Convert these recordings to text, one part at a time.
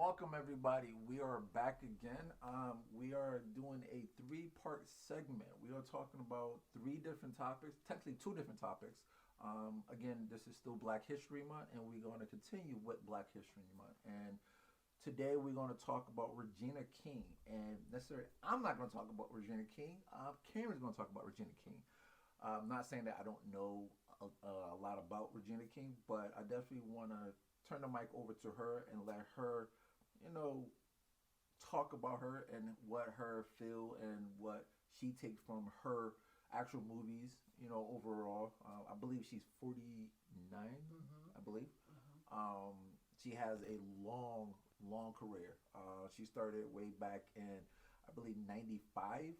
Welcome everybody. We are back again. We are doing a three-part segment. We are talking about three different topics, technically two different topics. Again, this is still Black History Month, and we're going to continue with Black History Month. And today we're going to talk about Regina King. And necessarily, I'm not going to talk about Regina King. Cameron's going to talk about Regina King. I'm not saying that I don't know a lot about Regina King, but I definitely want to turn the mic over to her and let her, talk about her and what her feel and what she takes from her actual movies, overall. I believe she's 49, I believe. Um, she has a long, long career. She started way back in, I believe, 95.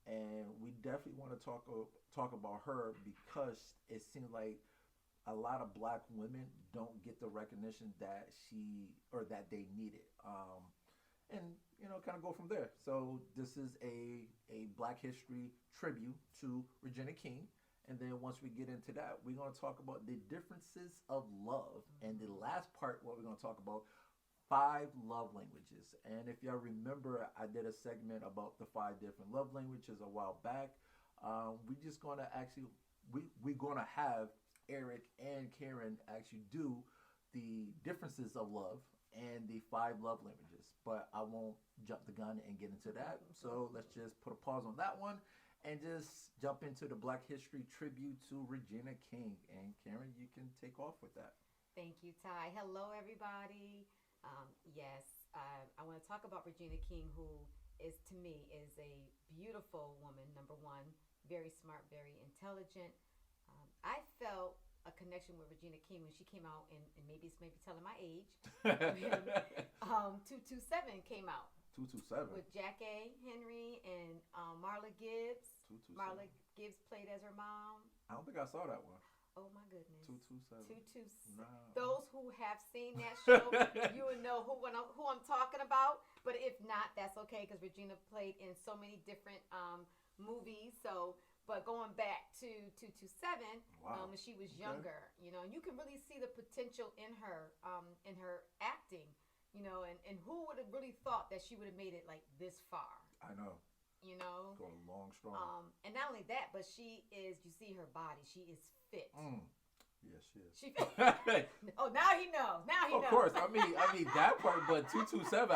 And we definitely want to talk about her because it seems like a lot of black women don't get the recognition that that they needed. And kind of go from there. So this is a Black History tribute to Regina King. And then once we get into that, we're going to talk about the differences of love. And the last part, what we're going to talk about, 5 love languages. And if y'all remember, I did a segment about the 5 different love languages a while back. We're just going to we're going to have Eric and Karen actually do the differences of love and the 5 love languages. But I won't jump the gun and get into that. So let's just put a pause on that one and just jump into the Black History tribute to Regina King. And Karen, you can take off with that. Thank you, Ty. Hello, everybody. Yes, I want to talk about Regina King, who to me, is a beautiful woman, number one, very smart, very intelligent. I felt a connection with Regina King when she came out, and maybe it's telling my age. 227 came out. 227. With Jack A. Henry and Marla Gibbs. 227. Marla Gibbs played as her mom. I don't think I saw that one. Oh my goodness. 227. 227. No. Those who have seen that show, you will know who I'm talking about. But if not, that's okay, because Regina played in so many different movies. But going back to 227, wow. when she was younger, and you can really see the potential in her acting, and who would have really thought that she would have made it like this far? I know. Going long, strong. And not only that, but she is, you see her body, she is fit. Yes, she is. She fit. Oh, now he knows. Now he knows. Of course. I mean that part, but 227,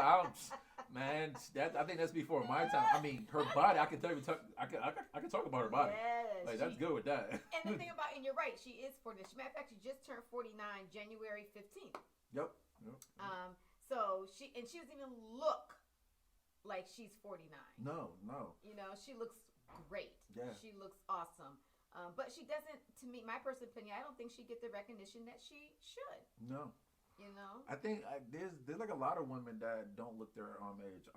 man, I think that's before my time. I mean, her body, I can tell you, I can talk about her body. Yes. Like, that's good with that. And the thing about, and you're right, she is 40. Matter of fact, she just turned 49 January 15th. Yep. So she doesn't even look like she's 49. No. She looks great. Yeah. She looks awesome. But she doesn't, to me, my personal opinion, I don't think she get the recognition that she should. No. I think there's like a lot of women that don't look their age.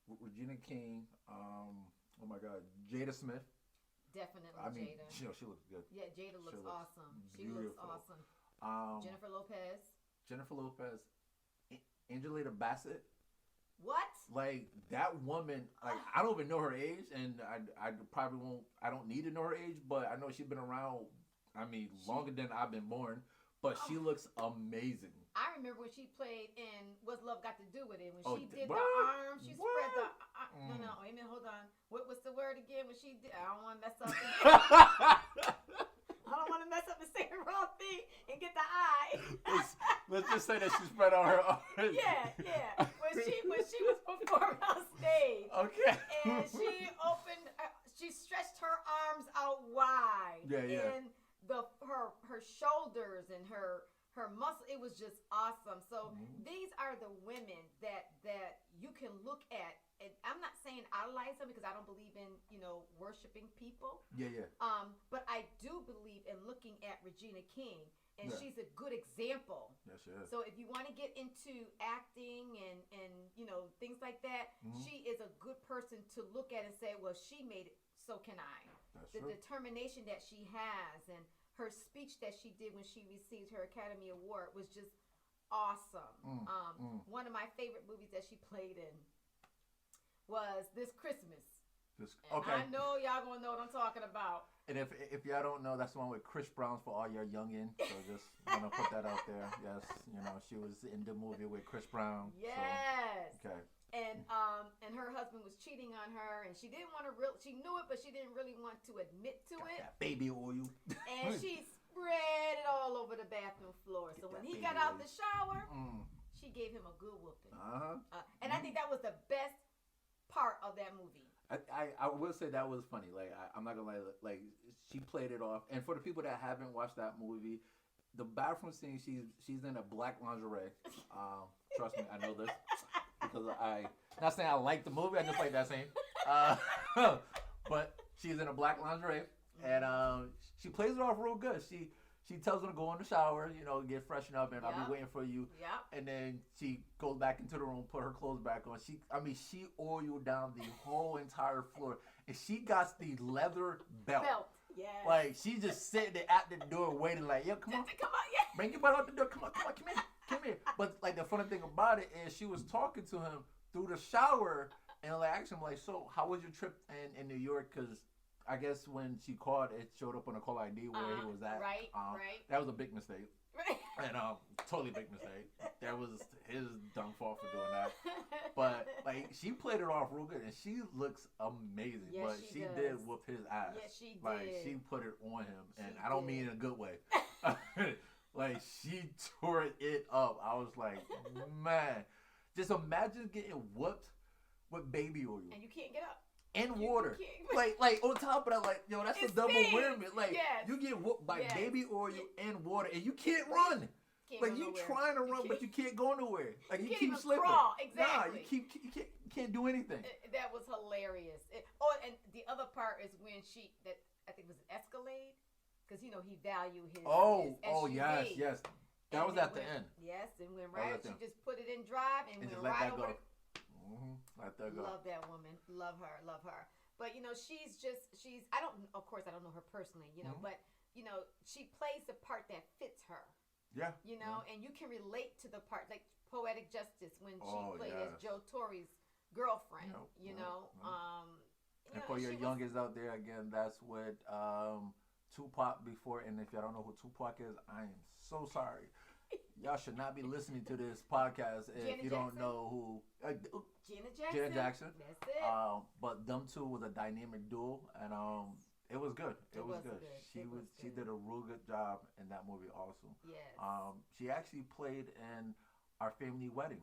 Regina King, oh my God, Jada Smith. Definitely Jada. She looks good. Yeah, Jada looks awesome. She beautiful. looks awesome. Jennifer Lopez. Angelina Bassett. What? Like, that woman, like, I don't even know her age, and I probably won't, I don't need to know her age, but I know she's been around, longer than I've been born, but she looks amazing. I remember when she played in What's Love Got to Do With It, when she did what? the arms, she spread the, no, wait a minute, hold on. What's the word again when she did, I don't want to mess up I don't want to mess up and say the wrong thing and get the eye. Let's just say that she spread on her arms. Yeah. When she was performing on stage. Okay. And she stretched her arms out wide. Yeah. And her shoulders and her muscle, it was just awesome. So these are the women that you can look at. And I'm not saying idolize them, because I don't believe in, worshiping people. Yeah. But I do believe in looking at Regina King, and she's a good example. Yes, she is. So if you want to get into acting and things like that, she is a good person to look at and say, well, she made it, so can I. That's the true. Determination that she has, and her speech that she did when she received her Academy Award was just awesome. One of my favorite movies that she played in was This Christmas. Okay. I know y'all gonna know what I'm talking about. And if y'all don't know, that's the one with Chris Brown for all your youngin. So just want to put that out there. Yes, she was in the movie with Chris Brown. Yes. So, okay. And her husband was cheating on her, and she didn't want to she knew it, but she didn't really want to admit to it. That baby oil. And she spread it all over the bathroom floor. So when he got out the shower, she gave him a good whooping. And I think that was the best part of that movie. I will say that was funny. Like I'm not gonna lie. Like she played it off. And for the people that haven't watched that movie, the bathroom scene, she's in a black lingerie. Trust me, I know this because not saying I like the movie. I just like that scene. But she's in a black lingerie, and she plays it off real good. She tells her to go in the shower, get freshened up, and I'll be waiting for you. Yeah. And then she goes back into the room, put her clothes back on. She oiled down the whole entire floor, and she got the leather belt. Yeah. Like she just sitting there at the door waiting, like, yo, come on, yeah. bring your butt out the door, come on, come here. But like the funny thing about it is, she was talking to him through the shower, and like asking him, like, so how was your trip in New York? Because I guess when she called, it showed up on the call ID where he was at. Right. That was a big mistake. Right. And totally big mistake. That was his downfall for doing that. But like she played it off real good, and she looks amazing. Yes, but she did whoop his ass. Yes, she did. Like she put it on him, and I don't mean in a good way. Like she tore it up. I was like, man, just imagine getting whooped with baby oil. And you can't get up. And water. Like on top of that, like, yo, that's a double whammy. Like you get whooped by baby oil and water, and you can't run. Like you trying to run, but you can't go nowhere. Like you keep slipping. Crawl. Exactly. Nah, you can't do anything. That was hilarious. And the other part is when I think it was an Escalade, because he valued his. Oh, his SUV. yes. That was at the end. Yes, and when she just put it in drive and went right over. Let that go. Love that woman. Love her. But of course I don't know her personally, but she plays the part that fits her. Yeah. And you can relate to the part, like Poetic Justice when she played as Joe Torre's girlfriend, And for your youngest out there, again, that's what Tupac before, and if y'all don't know who Tupac is, I am so sorry. Y'all should not be listening to this podcast if you don't know who. Janet Jackson. That's it. But them two was a dynamic duo, and it was good. It was good. She did a real good job in that movie also. Yes. She actually played in Our Family Wedding.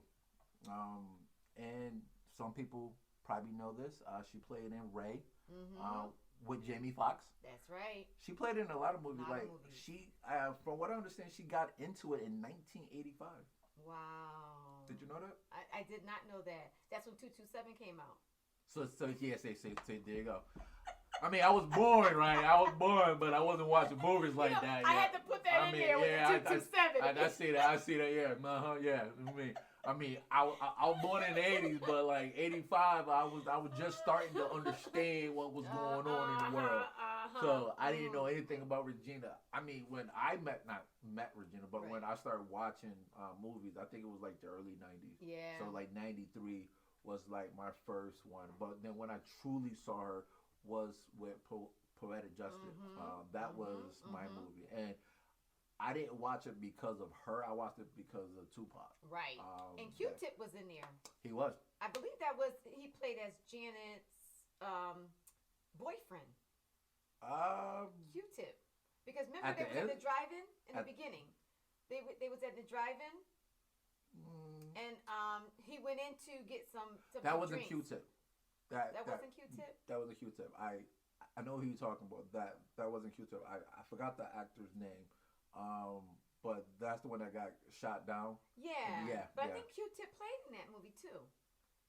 And some people probably know this. She played in Ray. With Jamie Foxx. That's right. She played in a lot of movies. She, from what I understand, she got into it in 1985. Wow. Did you know that? I did not know that. That's when 227 came out. So yeah, say there you go. I mean, I was born, right? I was born, but I wasn't watching movies like that. I had to put that in there with the 227. I see that. Yeah. Yeah. I mean, I was born in the 80s, but like 85, I was just starting to understand what was going on in the world. So I didn't know anything about Regina. I mean, when I not met Regina, but when I started watching movies, I think it was like the early 90s. Yeah. So like 93 was like my first one. But then when I truly saw her was with Poetic Justice. That was my movie. And I didn't watch it because of her. I watched it because of Tupac. Right. And Q-Tip was in there. He was. I believe he played as Janet's boyfriend. Q-Tip. Because remember they was at the drive-in in the beginning. They was at the drive-in. And he went in to get some That wasn't drinks. Q-Tip. That wasn't Q-Tip? That was a Q-Tip. I know who you're talking about. That wasn't Q-Tip. I forgot the actor's name. But that's the one that got shot down. Yeah. But I think Q-Tip played in that movie too.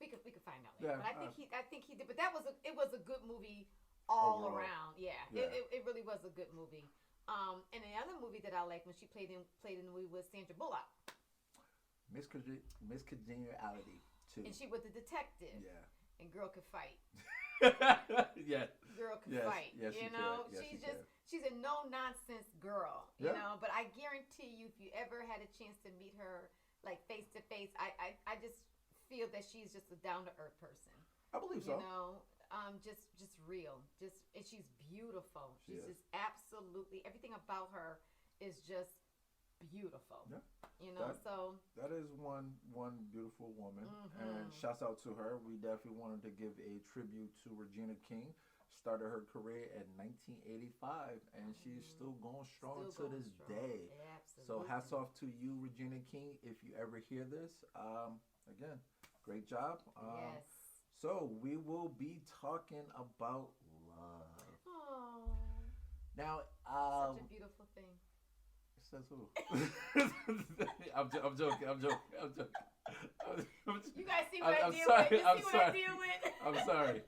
We could find out later. But I think he did. But it was a good movie all around. Yeah. It really was a good movie. And the other movie that I liked when she played in the movie was Sandra Bullock. Miss Congeniality too. And she was a detective. Yeah. And girl could fight. Yeah. Girl could fight. Yes, she's a no nonsense girl. You know, but I guarantee you, if you ever had a chance to meet her like face to face, I just feel that she's just a down to earth person. I believe so. You know, just real. And she's beautiful. She She's is. just absolutely everything about her is just beautiful. Yeah. So That is one beautiful woman, and shouts out to her. We definitely wanted to give a tribute to Regina King. Started her career in 1985, and she's still going strong Still to going this strong. day. Absolutely. So hats off to you, Regina King. If you ever hear this, again, great job. Yes. So we will be talking about love. Oh, Now, such a beautiful thing. says who? I'm joking. You guys see what I I'm deal sorry, with? You I'm see what sorry. I deal with? I'm sorry.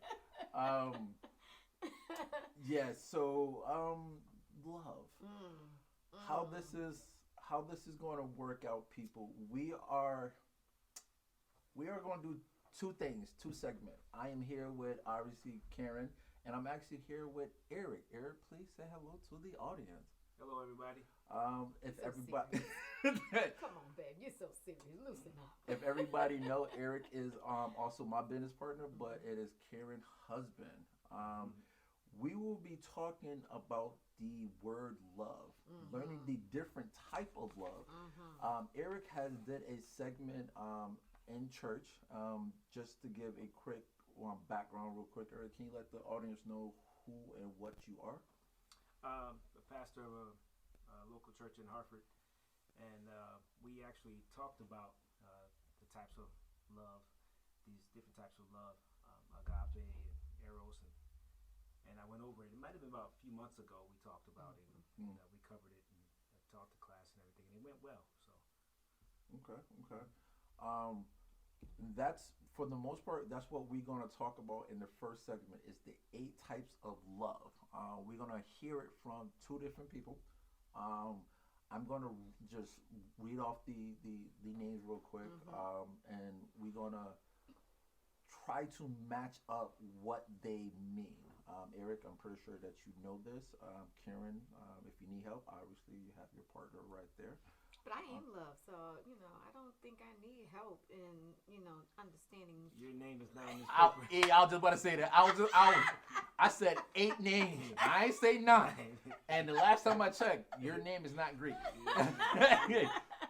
Yeah. So, love. How this is going to work out, people. We are going to do two things, two segments. I am here with obviously Karen, and I'm actually here with Eric. Eric, please say hello to the audience. Hello, everybody. If So everybody, Come on, babe. You're so serious. Loosen up. if everybody know, Eric is also my business partner, but it is Karen's husband. We will be talking about the word love, learning the different type of love. Eric has did a segment in church, just to give a quick background real quick. Eric, can you let the audience know who and what you are? The pastor of a local church in Hartford, and we actually talked about the types of love, these different types of love, agape and eros, and I went over it. It might have been about a few months ago we talked about it, and we covered it and taught the class and everything, and it went well. So Okay. That's for the most part. That's what we're gonna talk about in the first segment. Is the 8 types of love. We're gonna hear it from 2 different people. I'm gonna just read off the names real quick, and we're gonna try to match up what they mean. Eric, I'm pretty sure that you know this. Karen, if you need help, obviously you have your partner right there. But I am love, so I don't think I need help in understanding. your name is not in this I paper. was just about to say that. I said 8 names. I ain't say 9. And the last time I checked, your name is not Greek.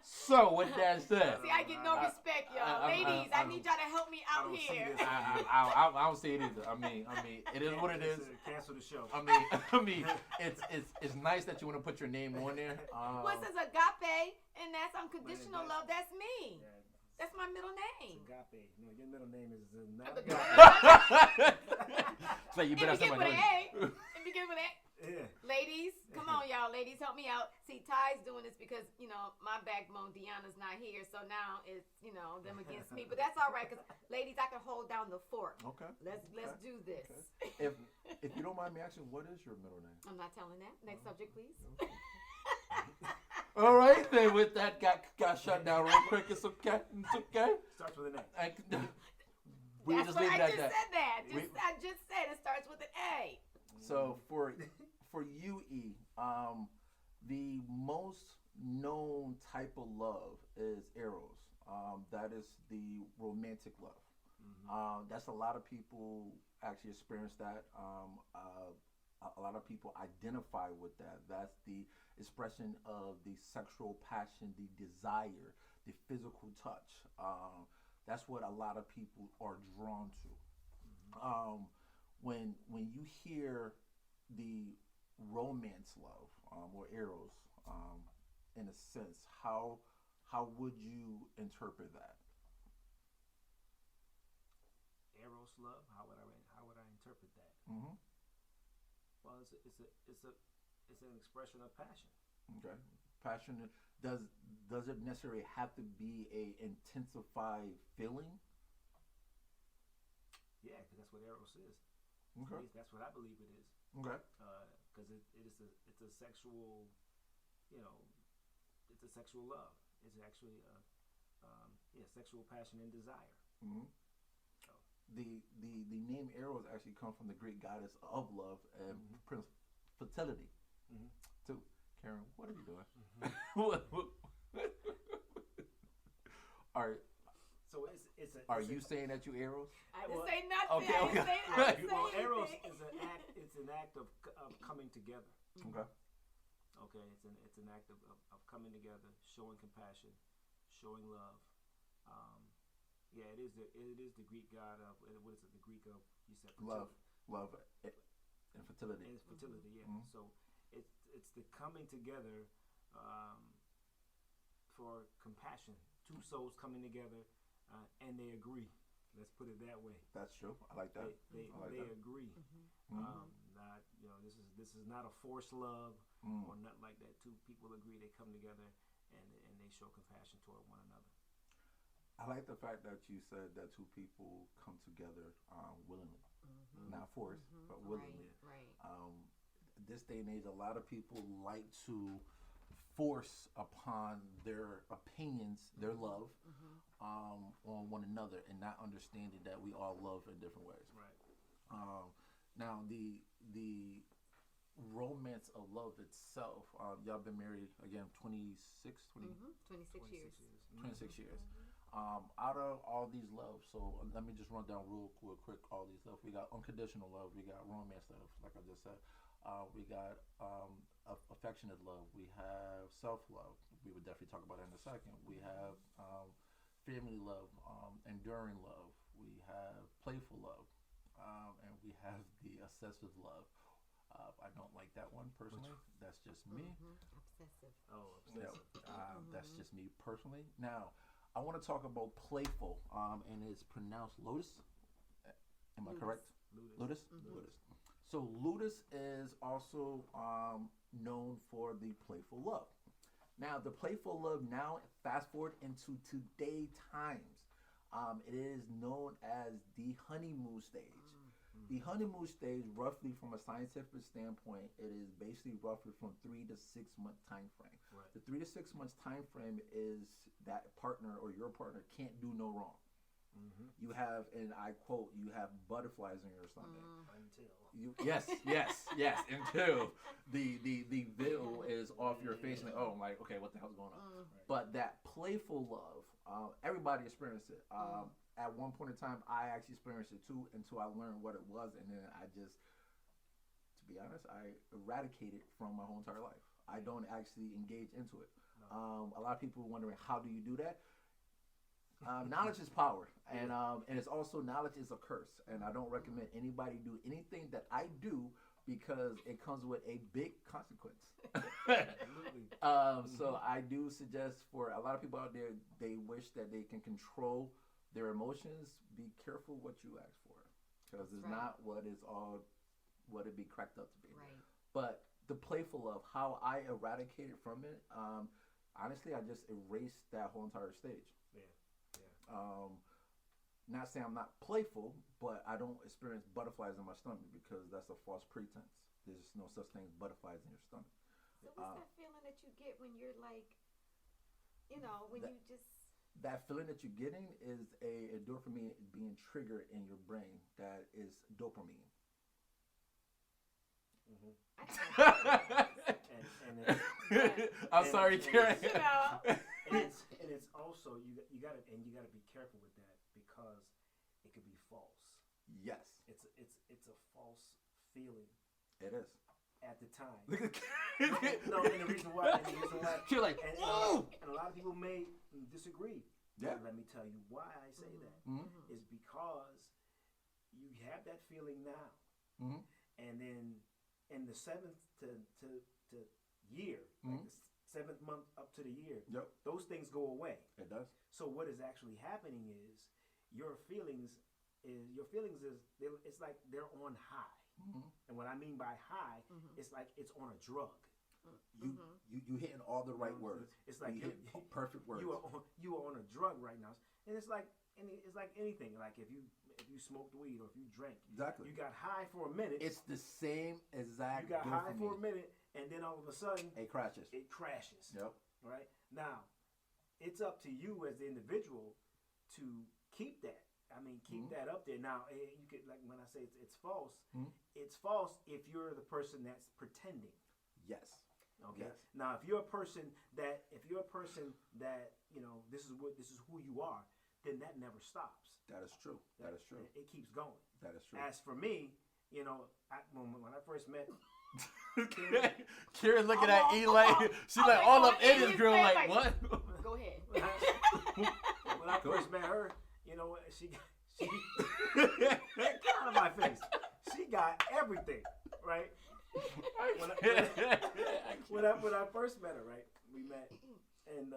So with that said, See, I get no respect, y'all. Ladies, I need y'all to help me out don't see here. this. I don't see it either. I mean, it is what it is. Cancel the show. I mean, it's nice that you want to put your name on there. What says agape, and that's unconditional Well, love. That's me. Yeah, That's my middle name. it's agape. No, your middle name is not. So you It better begin say with my an name. A. It begin with A. Yeah. Ladies, come on, y'all. Ladies, help me out. See, Ty's doing this because, my backbone, Deanna's not here. So now it's, them against me. But that's all right because, ladies, I can hold down the fort. Okay. Let's do this. Okay. If you don't mind me asking, what is your middle name? I'm not telling that. Next subject, please. All right, then. With that, got shut down real quick. It's okay. It's okay. Starts with an A. We That's just what leave it I at just that. said that. I just said it starts with an A. So for you, E, the most known type of love is Eros. That is the romantic love. That's a lot of people actually experience that. A lot of people identify with that. That's the expression of the sexual passion, the desire, the physical touch. That's what a lot of people are drawn to. When you hear the romance love, or eros, in a sense, how would you interpret that? Eros love. How would I interpret that? Well, it's an expression of passion. Okay, passion. Does it necessarily have to be a intensified feeling? Yeah, because that's what eros is. Okay. At least that's what I believe it is. Okay. Because it's a sexual, it's a sexual love. It's actually sexual passion and desire. So. The name Eros actually comes from the Greek goddess of love and fertility. Too. Karen, what are you doing? All right. So Are you saying that you Eros? I didn't say nothing. Okay, okay. I didn't say Well, Eros anything. is an act. It's an act of coming together. Okay. Okay, it's an act of coming together, showing compassion, showing love. Yeah, it is the Greek god of what is it? The Greek of you said fertility. Love, and fertility. And it's fertility, yeah. Mm-hmm. So it's the coming together for compassion. Two souls coming together, and they agree. Let's put it that way. That's true. I like that. They agree. Mm-hmm. Not this is not a forced love or nothing like that. Two people agree. They come together and they show compassion toward one another. I like the fact that you said that two people come together willingly, not forced, but willingly. Right. This day and age, a lot of people like to force upon their opinions, their love, on one another, and not understanding that we all love in different ways. Right. Now, the romance of love itself, y'all been married again 26 years. 26 years. Out of all these loves, so let me just run down real quick all these love. We got unconditional love, we got romance love, like I just said. We got affectionate love. We have self-love. We would definitely talk about that in a second. We have family love, enduring love. We have playful love, and we have the obsessive love. I don't like that one personally. That's just me. Obsessive. Oh, obsessive. That's just me personally. Now, I want to talk about playful, and it's pronounced Ludus. Am I correct? Ludus. Ludus. So Ludus is also known for the playful love. Now, the playful love, now fast forward into today times, it is known as the honeymoon stage. The honeymoon stage, roughly from a scientific standpoint, it is basically roughly from 3 to 6 month time frame. Right. The 3 to 6 months time frame is that partner or your partner can't do no wrong. You have, and I quote, you have butterflies in your stomach. Yes, until the veil is off your face, and oh, I'm like, okay, what the hell's going on? But that playful love, everybody experienced it. At one point in time, I actually experienced it too, until I learned what it was, and then I just, to be honest, I eradicated it from my whole entire life. I don't actually engage into it. A lot of people are wondering, how do you do that? Knowledge is power, and it's also knowledge is a curse, and I don't recommend anybody do anything that I do because it comes with a big consequence. So I do suggest for a lot of people out there, they wish that they can control their emotions. Be careful what you ask for, because it's not what it be cracked up to be. Right. But the playful love, how I eradicated from it, honestly, I just erased that whole entire stage. Not saying I'm not playful, but I don't experience butterflies in my stomach because that's a false pretense. There's no such thing as butterflies in your stomach. So what's that feeling that you get when you're like, when you just... That feeling that you're getting is a dopamine being triggered in your brain. That is dopamine. I'm sorry, Karen. And it's also you gotta be careful with that because it could be false. Yes, it's a false feeling. It is at the time. No, and the reason why you're like, and a lot of people may disagree. Yeah. Let me tell you why I say that is because you have that feeling now, and then in the 7th to year, like the 7th month up to the year, those things go away. It does. So what is actually happening is your feelings is it's like they're on high, and what I mean by high, it's like it's on a drug. You hitting all the right words. It's like you perfect words. You are on a drug right now, and it's like anything. Like if you smoked weed or if you drank, exactly. You got high for a minute. It's the same exact. You got high for a minute, and then all of a sudden it crashes. Yep. Right now, it's up to you as the individual to keep that. I mean, keep that up there. Now, you could, like when I say it's false. It's false if you're the person that's pretending. Yes. Okay. Yes. Now, if you're a person that this is who you are, then that never stops. That is true. That is true. It keeps going. That is true. As for me, when I first met Karen looking at Eli, she's like all up in his grill, like what? Go ahead. When I first met her, she get out of my face. She got everything, right? When I first met her, right? We met, and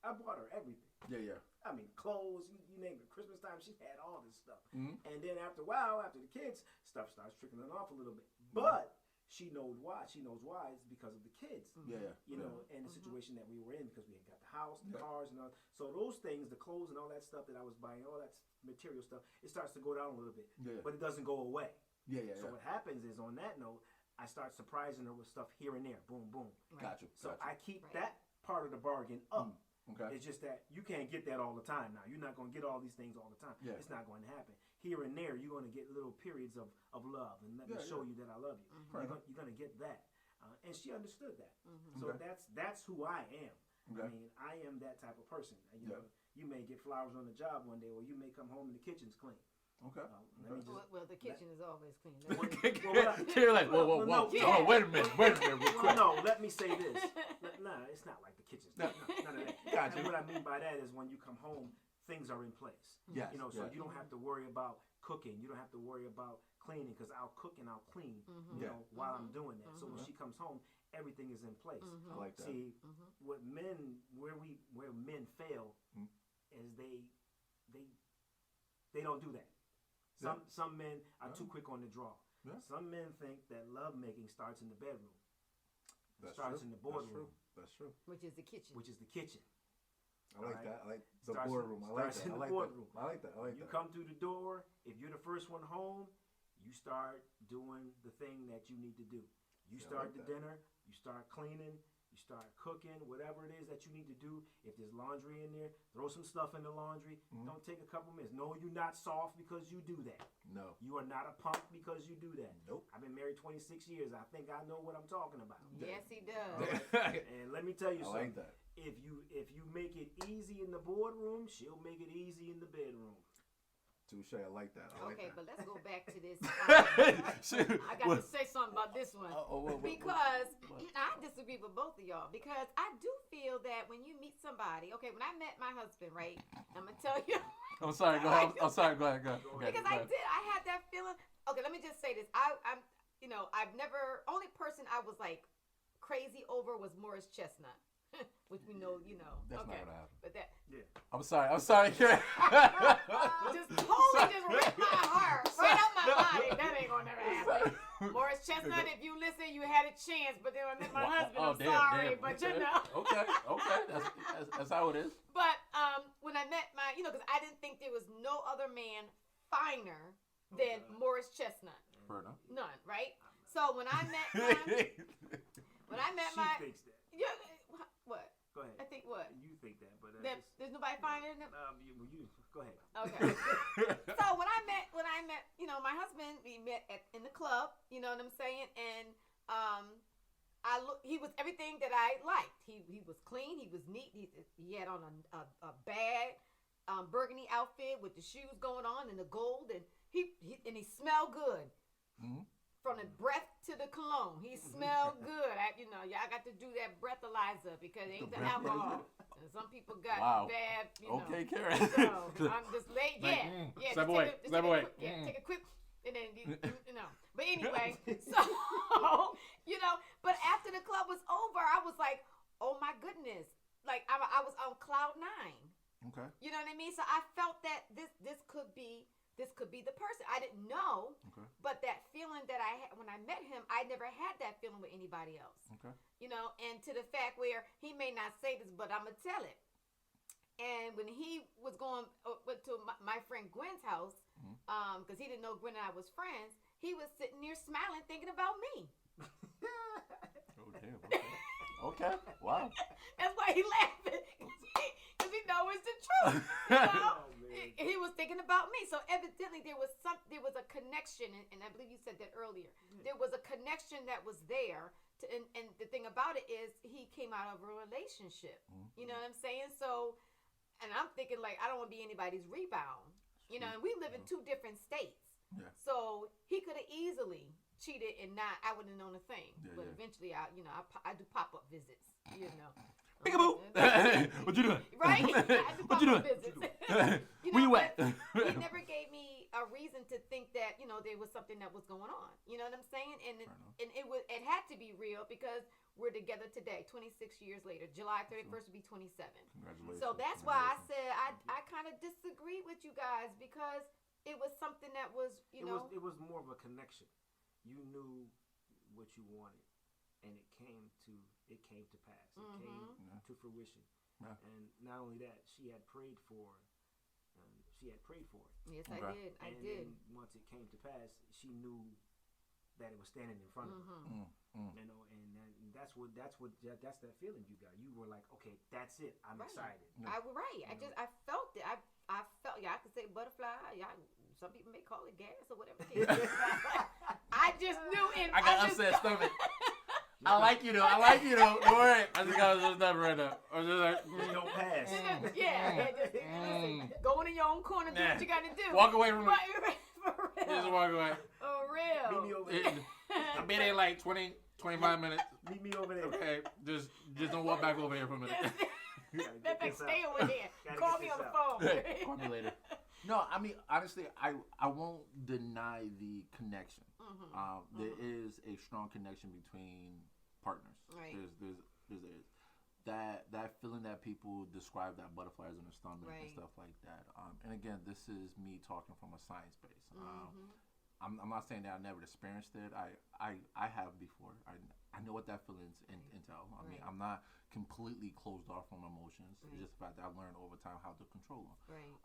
I bought her everything. Yeah. I mean, clothes, you name it. Christmas time, she had all this stuff. Mm-hmm. And then after a while, after the kids, stuff starts trickling off a little bit. But she knows why. She knows why. It's because of the kids. Yeah. And the situation that we were in, because we had got the house, the cars, and all. So those things, the clothes and all that stuff that I was buying, all that material stuff, it starts to go down a little bit. Yeah. But it doesn't go away. Yeah. So what happens is, on that note, I start surprising her with stuff here and there. Boom, boom. Right. Gotcha. So I keep that part of the bargain up. Okay. It's just that you can't get that all the time now. You're not going to get all these things all the time. Yeah. It's not going to happen. Here and there, you're going to get little periods of love. And let me show you that I love you. Right. You're going to get that. And she understood that. So Okay. that's who I am. Okay. I mean, I am that type of person. You may get flowers on the job one day, or you may come home and the kitchen's clean. Okay. Well, the kitchen is always clean. You're like, whoa. Oh, wait a minute. Real quick. Well, no, let me say this. Nah, it's not like the kitchen's No. none of that. Gotcha. And what I mean by that is when you come home, things are in place. Yes. So you don't have to worry about cooking. You don't have to worry about cleaning, because I'll cook and I'll clean, while I'm doing that. So when she comes home, everything is in place. I like that. See, where men fail is they don't do that. Some men are too quick on the draw. Yeah. Some men think that love making starts in the bedroom. Starts in the boardroom. That's true. Which is the kitchen. I like that. I like the boardroom. I like that. I like that. You come through the door. If you're the first one home, you start doing the thing that you need to do. You start the dinner. You start cleaning. You start cooking, whatever it is that you need to do. If there's laundry in there, throw some stuff in the laundry. Don't take a couple minutes. No, you're not soft because you do that. No. You are not a punk because you do that. Nope. I've been married 26 years. I think I know what I'm talking about. Yes, he does. Right? And let me tell you something. I like that. If you make it easy in the boardroom, she'll make it easy in the bedroom. Touche, I like that. Okay, but let's go back to this. I got to say something about this one. Because I disagree with both of y'all. Because I do feel that when you meet somebody, okay, when I met my husband, right, I'm going to tell you. I'm sorry, go ahead. Go ahead. Because I had that feeling. Okay, let me just say this. I've never, only person I was like crazy over was Morris Chestnut. Which we know, That's okay. not what happened. But that. Yeah. I'm sorry, Karen. Just ripped my heart right out my body. That ain't gonna never happen. Morris Chestnut, if you listen, you had a chance, but then when I met my husband, sorry, damn. but Okay. That's how it is. But when I met my, because I didn't think there was no other man finer than Morris Chestnut. Fair enough. None, right? So when I met she thinks that. Yeah, what? Go ahead. I think what? You think that, but there's nobody finer than him. You go ahead. Okay. So when I met, my husband, we met in the club. You know what I'm saying? And he was everything that I liked. He was clean. He was neat. He had on a bad burgundy outfit with the shoes going on and the gold, and he smelled good. Mm-hmm. From the breath to the cologne, he smelled good. Y'all got to do that breathalyzer because it ain't the alcohol. And some people got bad, Okay, Karen. So I'm just late. Yeah. Step away. Take a quick, and then But anyway, so but after the club was over, I was like, oh my goodness, like I was on cloud 9. Okay. You know what I mean? So I felt that this could be the person. I didn't know, but that feeling that I had when I met him, I never had that feeling with anybody else. Okay. And to the fact where he may not say this, but I'm going to tell it. And when he was going to my friend Gwen's house, because he didn't know Gwen and I was friends, he was sitting there smiling, thinking about me. Oh, damn. Okay. Wow. That's why he laughing. Because he knows it's the truth. He was thinking about me. So evidently there was a connection, and I believe you said that earlier. There was a connection that was there. And the thing about it is he came out of a relationship. You know what I'm saying? So And I'm thinking, like, I don't want to be anybody's rebound. You know, and we live in 2 different states. Yeah. So he could have easily cheated and I wouldn't have known a thing. Yeah, but eventually, I do pop-up visits, you know. Peekaboo! What you doing? Right? I do What you pop-up doing? visits. Where you at? He never gave me a reason to think that, you know, there was something that was going on. You know what I'm saying? And it had to be real because we're together today, 26 years later. July 31st will be 27. Congratulations. So that's why I said I kind of disagree with you guys because it was something that was, you know. It was more of a connection. You knew what you wanted, and it came to pass. It came to fruition. Yeah. And not only that, she had prayed for it. Yes, okay. I did. And once it came to pass, she knew that it was standing in front of her. You know, and that's that feeling you got. You were like, okay, that's it. I'm excited. I felt it. I felt. Yeah, I could say butterfly. Yeah, some people may call it gas or whatever. I just knew it. I got upset stomach. I like you though. Don't worry. I think I was just never right now. I was just like, don't pass. Listen, go in your own corner, do what you got to do. Walk away from it. For real. Just walk away. For real. Meet me over there. I'll be there in like 20, 25 minutes. Meet me over there. Okay, just don't walk back over here for a minute. That's like, stay over here. Call me on the phone. Call me later. No, I mean, honestly, I won't deny the connection. There is a strong connection between partners. Right. There's that feeling that people describe, that butterflies in the stomach and stuff like that. And again, this is me talking from a science base. I'm not saying that I never experienced it. I have before. I know what that feelings entail. I mean, I'm not completely closed off from emotions. It's just the fact that I've learned over time how to control them. Right.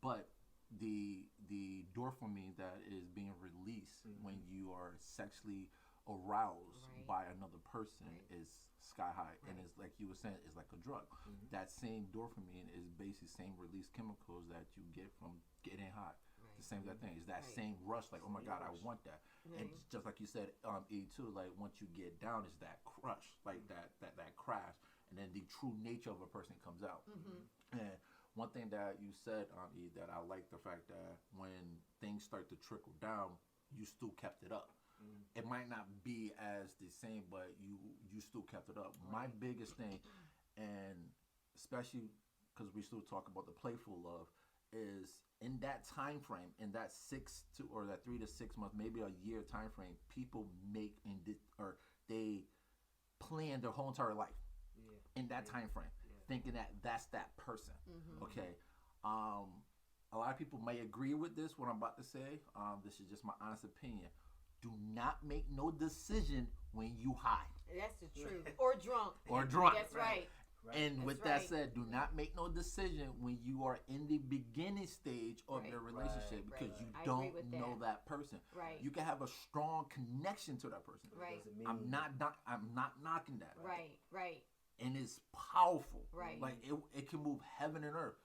But the dopamine that is being released when you are sexually aroused by another person is sky high, and it's like you were saying, it's like a drug. That same dopamine is basically same release chemicals that you get from getting high. The same thing. It's that same rush, like, oh my God, I want that. And just like you said, E2, like once you get down, it's that crush, like that crash, and then the true nature of a person comes out. And one thing that you said, E, that I like the fact that when things start to trickle down, you still kept it up. It might not be as the same, but you still kept it up. My biggest thing, and especially because we still talk about the playful love, is in that time frame, in that 3 to 6 months, maybe a year time frame, people make they plan their whole entire life in that time frame, thinking that that's that person. Okay. A lot of people may agree with this, what I'm about to say. This is just my honest opinion. Do not make no decision when you high. That's the truth. Or drunk. That's right. And with that said, do not make no decision when you are in the beginning stage of your relationship because you don't know that person. You can have a strong connection to that person. I'm not knocking that. Right. And it's powerful. Right. Like it can move heaven and earth.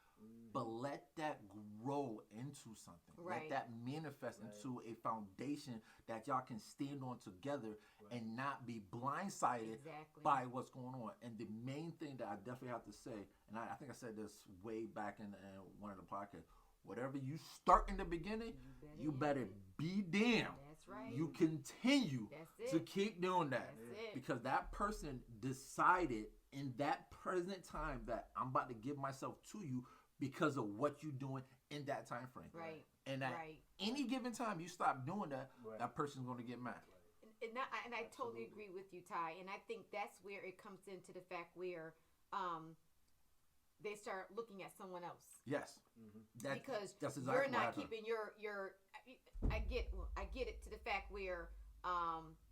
But let that grow into something. Let that manifest into a foundation that y'all can stand on together and not be blindsided by what's going on. And the main thing that I definitely have to say, and I think I said this way back in one of the podcasts, whatever you start in the beginning, you better be damn. That's right. You continue to keep doing that. Because that person decided in that present time that I'm about to give myself to you because of what you're doing in that time frame. And at any given time you stop doing that, that person's going to get mad. And I totally agree with you, Ty. And I think that's where it comes into the fact where they start looking at someone else. Yes. Because that's exactly you're not keeping your I get it to the fact where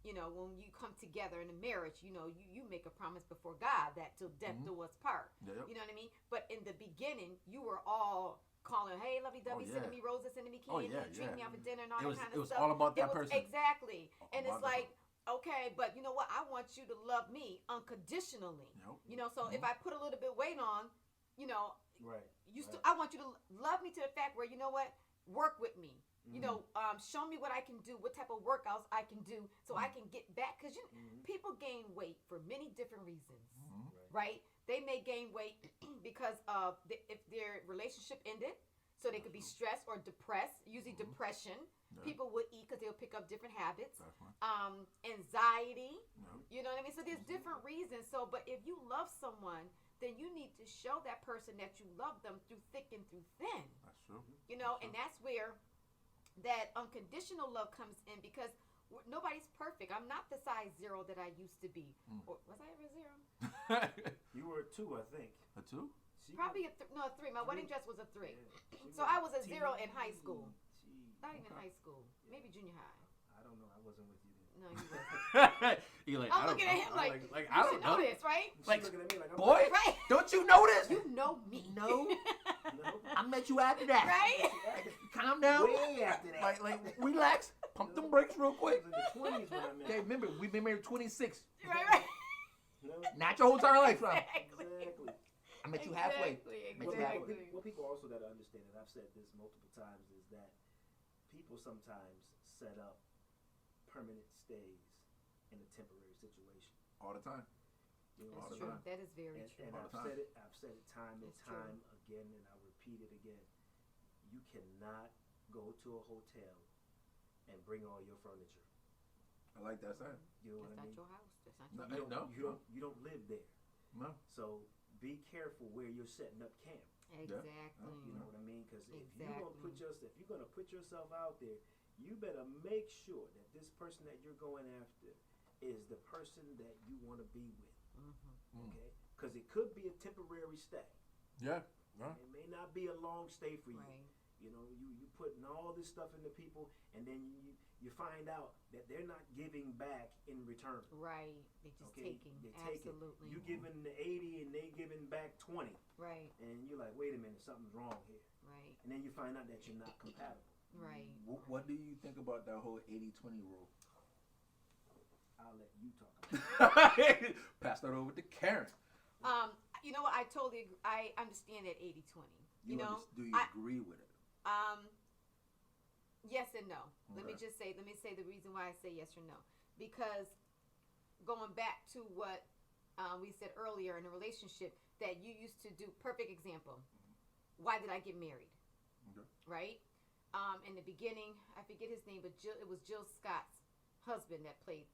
you know, when you come together in a marriage, you know, you make a promise before God that till death do us part. You know what I mean? But in the beginning, you were all calling, hey, lovey-dovey, sending me roses, sending me candy, treating me out for dinner and all that kind of stuff. It was all about that person. Exactly. And it's like, okay, but you know what? I want you to love me unconditionally. You know, so if I put a little bit weight on, you know, I want you to love me to the fact where, you know what? Work with me. You know, show me what I can do, what type of workouts I can do so I can get back. Because people gain weight for many different reasons, right? they may gain weight because of if their relationship ended. So they could be stressed or depressed. Usually depression. Yeah. People would eat because they'll pick up different habits. Anxiety. You know what I mean? So there's different reasons. So, but if you love someone, then you need to show that person that you love them through thick and through thin. That's true. You know, and that's where that unconditional love comes in, because nobody's perfect. I'm not the size 0 that I used to be. Or, was I ever a 0? You were a 2, I think. A 2? Probably a 3. My wedding dress was a 3. Yeah, so I was a 0 in high school. Not even high school. Maybe junior high. I don't know. I wasn't with you then. No, you wasn't. You're like, I'm looking at him like I don't know this, right? Like, looking at me like, boy, right? Don't you know this? You know me. No. I met you after that. Right? Calm down. Way after that. Like, relax. Pump them brakes real quick. I was in the 20s when I met. Okay, remember, we've been married 26. Right. No? Not your whole entire life, right? Exactly. I met you halfway. Exactly. What people also got to understand, and I've said this multiple times, is that people sometimes set up permanent stays in a temporary situation. All the time. You know, that's true. That is very true. And I've said it time and time again, and I'll repeat it again. You cannot go to a hotel and bring all your furniture. I like that saying. You know what I mean? That's not your house. That's not your house. You don't live there. No. So be careful where you're setting up camp. Exactly. You know what I mean? Because if you're gonna put yourself out there, you better make sure that this person that you're going after is the person that you want to be with. Okay? Because it could be a temporary stay. Yeah. It may not be a long stay for you. Right. You know, you putting all this stuff into people, and then you find out that they're not giving back in return. Right. They're just taking. Absolutely. You giving the 80 and they giving back 20. Right. And you're like, wait a minute, something's wrong here. Right. And then you find out that you're not compatible. Right. What do you think about that whole 80-20 rule? I'll let you talk about it. Pass that over to Karen. You know what? I understand that 80-20. Do you agree with it? Yes and no. Okay. Let me say the reason why I say yes or no. Because going back to what we said earlier in a relationship, that you used to do, perfect example. Why did I get married? Okay. Right? In the beginning, I forget his name, but it was Jill Scott's husband that played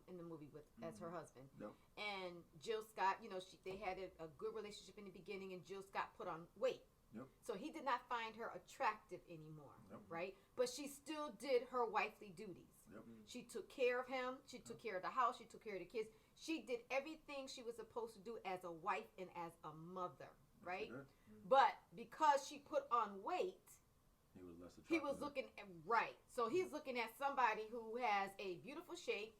in the movie as her husband. Yep. And Jill Scott, they had a good relationship in the beginning, and Jill Scott put on weight. Yep. So he did not find her attractive anymore, yep. right? But she still did her wifely duties. Yep. She took care of him. She took care of the house. She took care of the kids. She did everything she was supposed to do as a wife and as a mother, right? But because she put on weight, he was less attractive. he was looking at, right. So he's looking at somebody who has a beautiful shape,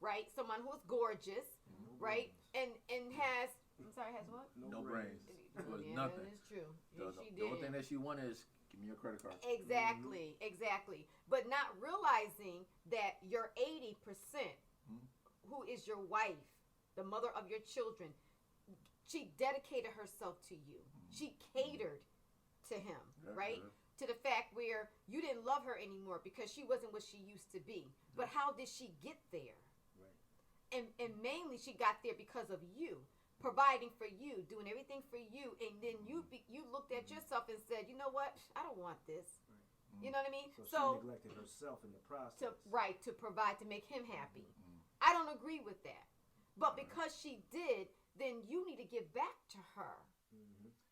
right? Someone who is gorgeous, right? And has, I'm sorry, has what? No brains. Yeah, nothing. That is true. The only thing that she wanted is, give me your credit card. Exactly. But not realizing that your 80%, who is your wife, the mother of your children, she dedicated herself to you. She catered to him, right? To the fact where you didn't love her anymore because she wasn't what she used to be. But how did she get there? Right. And mainly she got there because of you. Providing for you, doing everything for you, and then you looked at yourself and said, you know what, I don't want this. Right. You know what I mean? So she neglected herself in the process. To provide, to make him happy. I don't agree with that. But because she did, then you need to give back to her.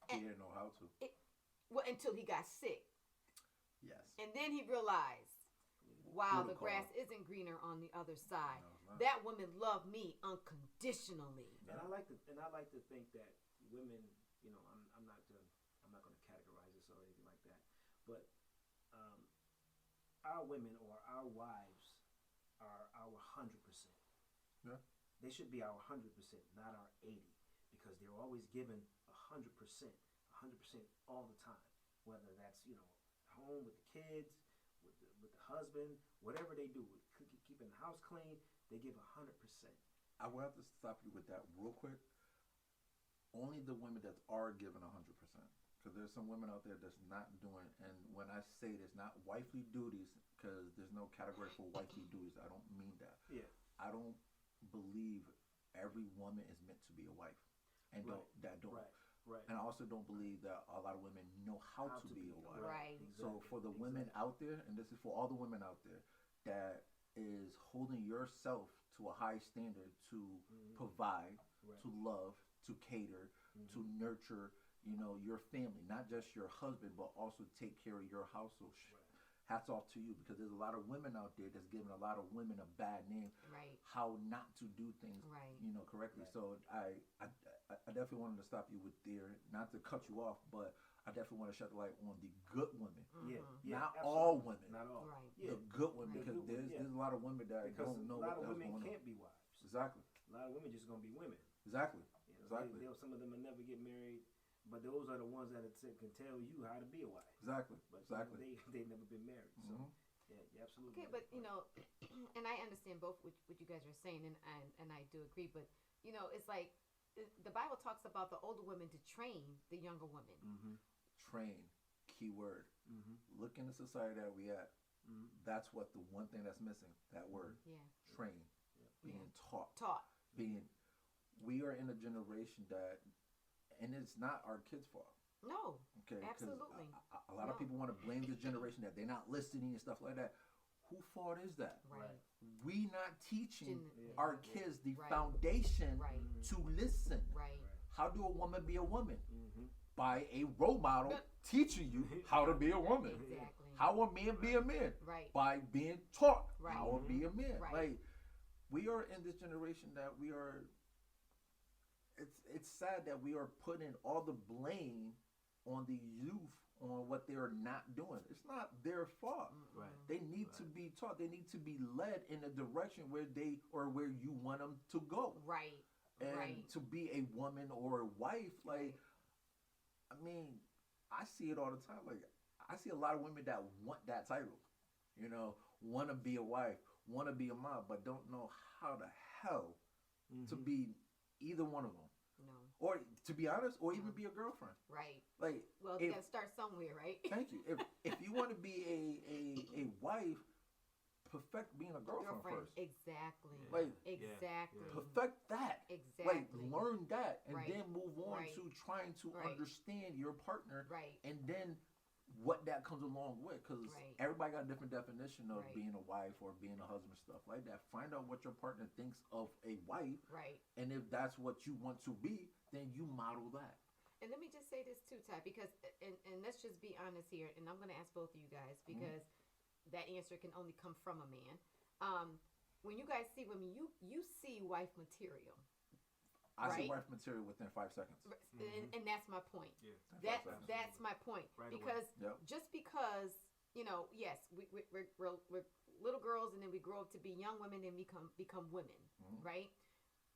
He didn't know how to. Until he got sick. Yes. And then he realized, wow, the grass isn't greener on the other side. No, that woman loved me unconditionally. And I like to think that women, I'm not going to categorize this or anything like that, but our women or our wives are our 100%. Yeah. They should be our 100%, not our 80, because they're always given 100% all the time. Whether that's home with the kids, with the husband, whatever they do, keeping the house clean, they give 100%. I will have to stop you with that real quick. Only the women that are given 100%, because there's some women out there that's not doing. And when I say this, not wifely duties, because there's no category for wifely duties. I don't mean that. Yeah. I don't believe every woman is meant to be a wife. and don't. Right. And I also don't believe that a lot of women know how to be a wife. Right. So for the women out there, and this is for all the women out there, that is holding yourself to a high standard to provide, to love, to cater, to nurture, your family, not just your husband, but also take care of your household. Hats off to you, because there's a lot of women out there that's giving a lot of women a bad name. Right. How not to do things, Right. Correctly. Right. So I definitely wanted to stop you with there, not to cut you off, but I definitely want to shed the light on the good women. Yeah. Not absolutely. all women. Not all. Right. Yeah. The good women, Right. because there's a lot of women that Because don't know a lot what of the hell's women going can't on. be wives. Exactly. A lot of women just gonna be women. Exactly. Exactly. Some of them will never get married, but those are the ones that can tell you how to be a wife. Exactly. But Exactly. they've never been married. So yeah, you're absolutely. Okay, right. but and I understand both what you guys are saying, and I do agree. But it's like the Bible talks about the older women to train the younger women. Train, key word. Look in the society that we at. That's what the one thing that's missing. That word. Yeah. Train. Being taught. We are in a generation that, and it's not our kids' fault. No. Okay. Absolutely. A lot of people want to blame this generation that they're not listening and stuff like that. Who fault is that? Right. We not teaching Yeah. our kids the Right. foundation Right. to listen. Right. How do a woman be a woman? By a role model teaching you how to be a woman. Exactly. How a man be a man. Right. By being taught Right. how to be a man. Right. Like, we are in this generation that we are. It's sad that we are putting all the blame on the youth on what they are not doing. It's not their fault. Right. They need to be taught. They need to be led in a direction where where you want them to go. Right. And to be a woman or a wife, like, I mean, I see it all the time. Like, I see a lot of women that want that title, want to be a wife, want to be a mom, but don't know how the hell to be either one of them. No. Or, to be honest, or even be a girlfriend. Right. Like, Well, you got to start somewhere, right? Thank you. If you want to be a wife, perfect being a girlfriend first. Exactly. Like, exactly. perfect that. Exactly. Like, learn that, and Right. then move on Right. to trying to Right. understand your partner, Right. and then what that comes along with, because Right. everybody got a different definition of Right. being a wife or being a husband, stuff like that. Find out what your partner thinks of a wife, Right. and if that's what you want to be, then you model that. And let me just say this too, Ty, because and let's just be honest here, and I'm going to ask both of you guys because that answer can only come from a man. When you guys see women, you see wife material. I see Right. wife material within 5 seconds. And that's my point. Yeah. That's my point. Right away. Because Yep. just because, yes, we're little girls, and then we grow up to be young women and become women, right?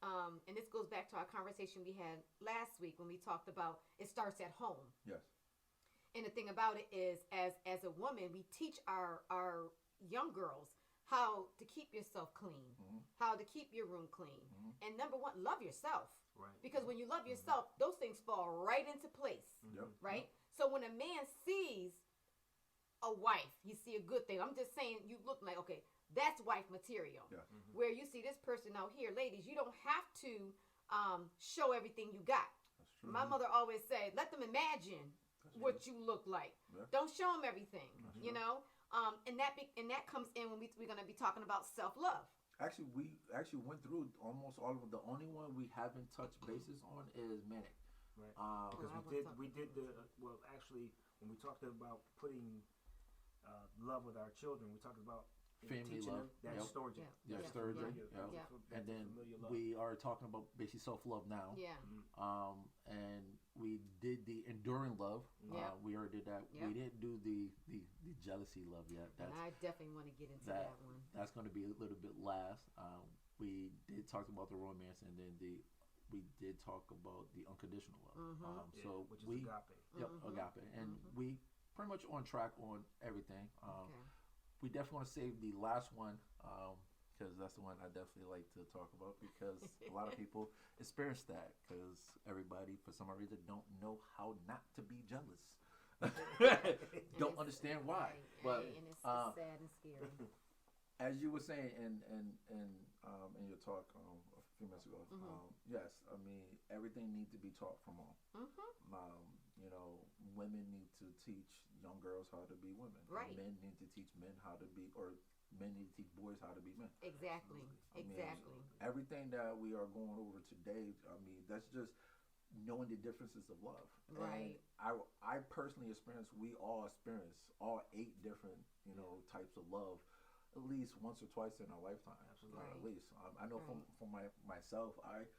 And this goes back to our conversation we had last week when we talked about it starts at home. Yes. And the thing about it is, as a woman, we teach our young girls how to keep yourself clean, how to keep your room clean. And number one, love yourself. Right. Because when you love yourself, those things fall right into place, Yep. right? So when a man sees a wife, he see a good thing. I'm just saying, you look like, okay, that's wife material. Yeah. Where you see this person out here, ladies, you don't have to show everything you got. That's true. My mother always said, let them imagine what you look like. Yeah. Don't show them everything, and that comes in when we're going to be talking about self-love. Actually, we went through almost all of them. The only one we haven't touched bases on is Manic. Right. Well, I Because wanna we did actually, when we talked about putting love with our children, we talked about Family teaching love. them that Yep. Storge. Yeah, Storge. Yeah. Yeah. Yeah. And then familiar love. we are talking about basically self-love now. Yeah. And we did the enduring love. Yeah. We already did that. Yeah. We didn't do the jealousy love yet. And I definitely want to get into that that one. That's going to be a little bit last. We did talk about the romance, and then we did talk about the unconditional love. So which is we agape. Yep, agape, and we pretty much on track on everything. Okay. We definitely want to save the last one because that's the one I definitely like to talk about because a lot of people experience that because everybody, for some reason, don't know how not to be jealous. Don't understand why. Right, But and it's sad and scary. as you were saying in your talk, few minutes ago. Yes, I mean everything needs to be taught from home. You know, women need to teach young girls how to be women. Right. Men need to teach men how to be, or men need to teach boys how to be men. Exactly. Exactly. Everything that we are going over today, I mean, that's just knowing the differences of love. Right. And I personally we all experience all 8 different, you know, types of love at least once or twice in our lifetime. Absolutely. At least. I know from myself, I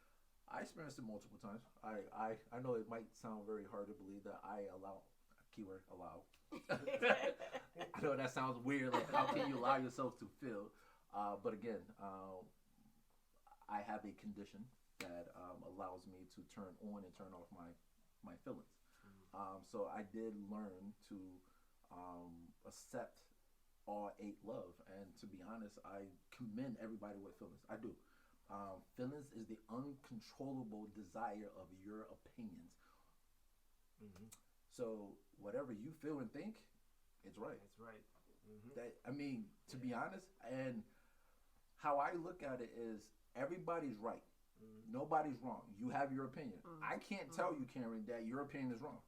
experienced it multiple times. I know it might sound very hard to believe that I allow, keyword allow. I know that sounds weird. Like, how can you allow yourself to feel? But again, I have a condition that allows me to turn on and turn off my feelings. So I did learn to accept all 8 love. And to be honest, I commend everybody with feelings. I do. Feelings is the uncontrollable desire of your opinions. So whatever you feel and think, it's right. That's right. That, I mean, to be honest, and how I look at it is everybody's right. Nobody's wrong. You have your opinion. I can't tell you, Karen, that your opinion is wrong.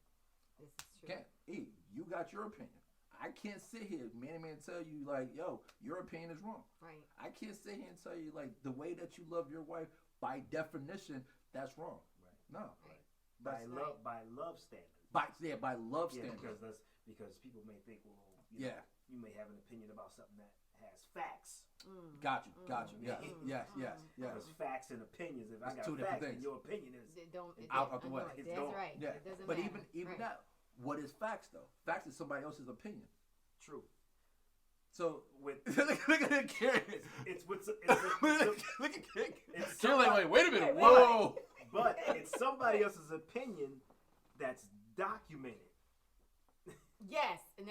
This is true. Can't. You got your opinion. I can't sit here, man, tell you like, yo, your opinion is wrong. Right. I can't sit here and tell you like the way that you love your wife, by definition, that's wrong. Right. No. Right. By love standards. By love standards. Because people may think, well, you may have an opinion about something that has facts. Got you. Yes. Because facts and opinions, if I got two facts, different things. then your opinion is out the way. That's right. Yeah. It doesn't but matter. even that, what is facts though? Facts is somebody else's opinion. True. So with look at Karen. It's with look at Karen. Karen. Wait a minute. Whoa. But it's somebody else's opinion that's documented. Yes, and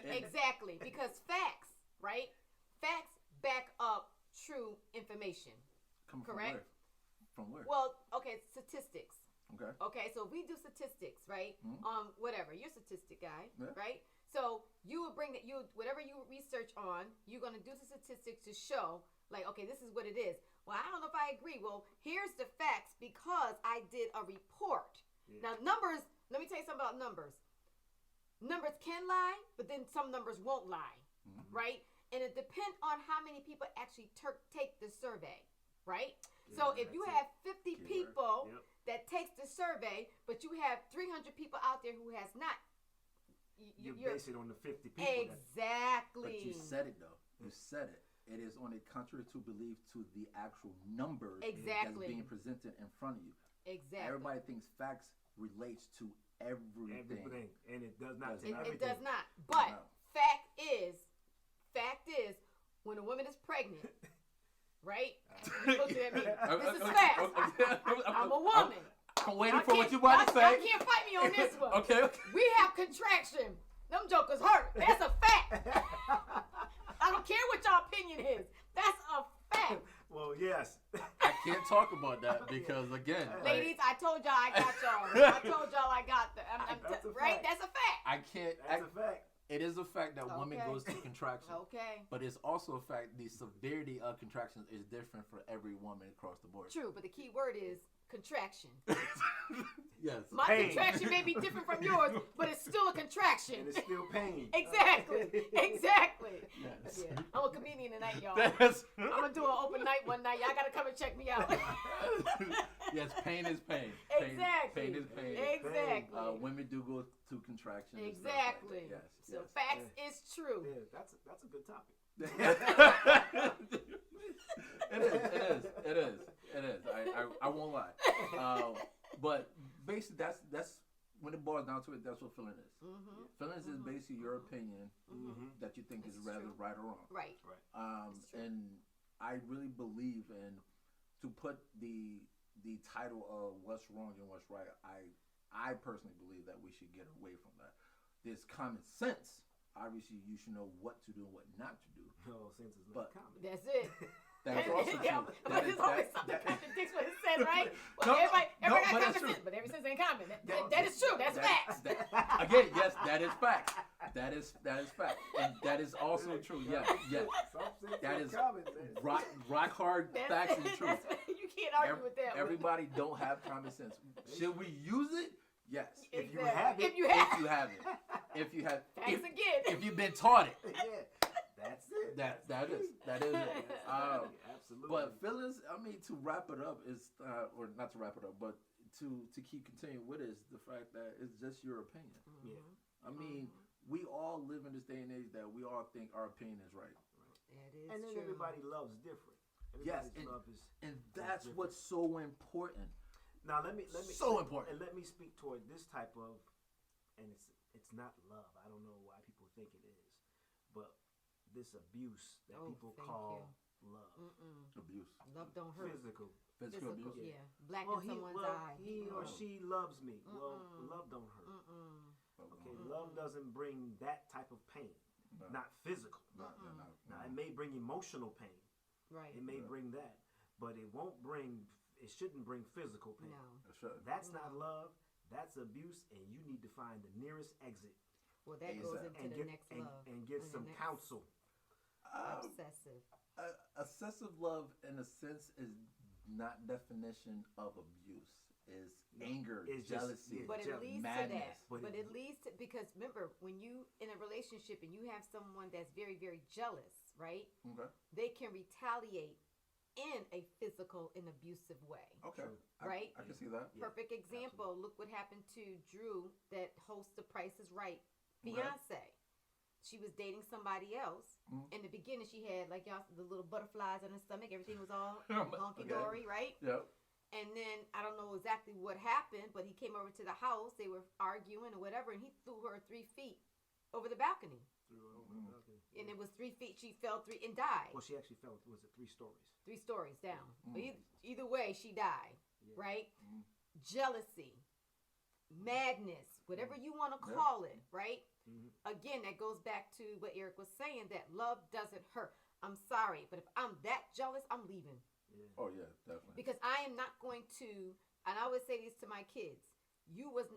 exactly, because facts, right? Facts back up true information. Correct? From where? Well, okay, statistics. Okay. Okay, so if we do statistics, right? Whatever, you're a statistic guy, Yeah. right? So you will bring whatever you research on, you're gonna do the statistics to show, like, okay, this is what it is. Well, I don't know if I agree. Well, here's the facts because I did a report. Yeah. Now, numbers. Let me tell you something about numbers. Numbers can lie, but then some numbers won't lie, right? And it depends on how many people actually take the survey, right? Yeah, so if you have 50 people that takes the survey, but you have 300 people out there who has not, you base it on the 50 people. Exactly. But you said it though. You said it. It is on a contrary to belief to the actual numbers that's being presented in front of you. Exactly. Everybody thinks facts relates to everything. And it does not. It does not. But fact is, when a woman is pregnant, right? You look at me. This is fact. I'm a woman. I'm waiting for what you want to say. Y'all can't fight me on this one. Okay. We have contraction. Them jokers hurt. That's a fact. I don't care what your opinion is. That's a fact. Well, yes. I can't talk about that because, again, ladies, I told y'all I got y'all. I told y'all I got them. Right? That's a fact. I can't. That's a fact. It is a fact that women goes through contraction. Okay. But it's also a fact the severity of contractions is different for every woman across the board. True, but the key word is contraction. Yes. My contraction may be different from yours, but it's still a contraction. And it's still pain. Exactly. Exactly. Yes. Yeah. I'm a comedian tonight, y'all. That's I'm going to do an open night one night. Y'all got to come and check me out. Yes, pain is pain. Exactly. Pain is pain. Exactly. Women do go through contractions. Exactly. Yes. So facts is true. Yeah, that's a good topic. It is. I won't lie. But basically, that's when it boils down to it. That's what feeling is. Feelings is basically your opinion that you think is rather right or wrong. Right. And I really believe in to put the title of what's wrong and what's right. I personally believe that we should get away from that. There's common sense. Obviously, you should know what to do and what not to do. No, sense is not common. That's it. That is also true. But there's always something contradicts what it says, right? Well, No, everybody got but common that's sense, true. but every sense ain't common. That is true. That's facts. Again, yes, that is facts. That is fact, and that is also true. Yes. That is rock hard facts and truth. You can't argue with that. Everybody don't have common sense. Should we use it? Yes. Exactly. If you have it. Facts again. If you've been taught it. Yeah. That's it. That is it. Absolutely. But Phyllis, I mean, to wrap it up is, or not to wrap it up, but to keep continuing with it is the fact that it's just your opinion. Yeah. I mean, we all live in this day and age that we all think our opinion is right. That is and then true. everybody loves different. Everybody's love and that's what's so important. Now let me important. And let me speak toward this type of, and it's not love. I don't know why people think it is, but this abuse that people call love. Abuse. Love don't hurt. Physical abuse. Yeah. Blacking someone's eye. He or she loves me. Well, love don't hurt. Okay, love doesn't bring that type of pain. No. Not physical. No. Now it may bring emotional pain. Right. It may bring that, but it won't bring. It shouldn't bring physical pain. No. That's not love. That's abuse, and you need to find the nearest exit. Well, that goes into the next love. And get some counsel. Obsessive. Obsessive love, in a sense, is not definition of abuse. Is anger, jealousy, but it leads madness. to that. But it leads to, because remember, when you in a relationship and you have someone that's very, very jealous, right? Okay. They can retaliate in a physical and abusive way. Okay. Right? I can see that. Perfect example. Absolutely. Look what happened to Drew that hosts The Price is Right fiance. Right. She was dating somebody else. In the beginning, she had like y'all the little butterflies on her stomach. Everything was all honky dory, right? Yep. And then I don't know exactly what happened, but he came over to the house. They were arguing or whatever, and he threw her 3 feet over the balcony. And it was 3 feet. She fell 3 and died. Well, she actually fell. Was it 3 stories? 3 stories down. But either way, she died. Right? Jealousy, madness, whatever you want to call it. Right? Again, that goes back to what Eric was saying, that love doesn't hurt. I'm sorry, but if I'm that jealous, I'm leaving. Yeah. Oh yeah, definitely. Because I am not going to, and I always say this to my kids: you was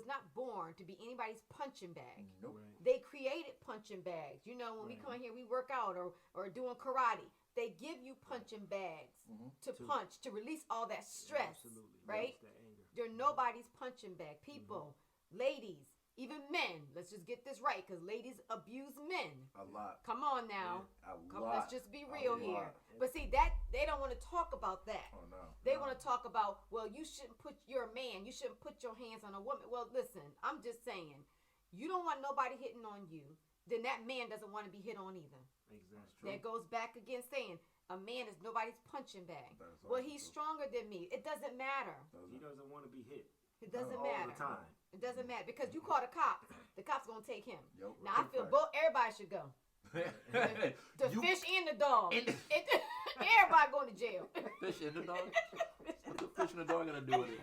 not born to be anybody's punching bag. Nope. Right. They created punching bags. You know, when we come in here, we work out or doing karate. They give you punching bags to punch, to release all that stress. Absolutely. Right? That anger. They're nobody's punching bag. People, ladies, even men. Let's just get this right, because ladies abuse men. A lot. Come on now. Yeah, lot. Let's just be real here. But see, that they don't want to talk about that. Oh no. They want to talk about, well, you're a man. You shouldn't put your hands on a woman. Well, listen, I'm just saying, you don't want nobody hitting on you, then that man doesn't want to be hit on either. Exactly. That goes back again saying, a man is nobody's punching bag. Well, he's stronger than me. It doesn't matter. He doesn't want to be hit. It doesn't all matter. The time. It doesn't matter, because you call the cops. The cops gonna take him. Yep, now I feel everybody should go. The fish and the dog. Everybody going to jail. Fish and the dog. What the fish and the dog gonna do with it?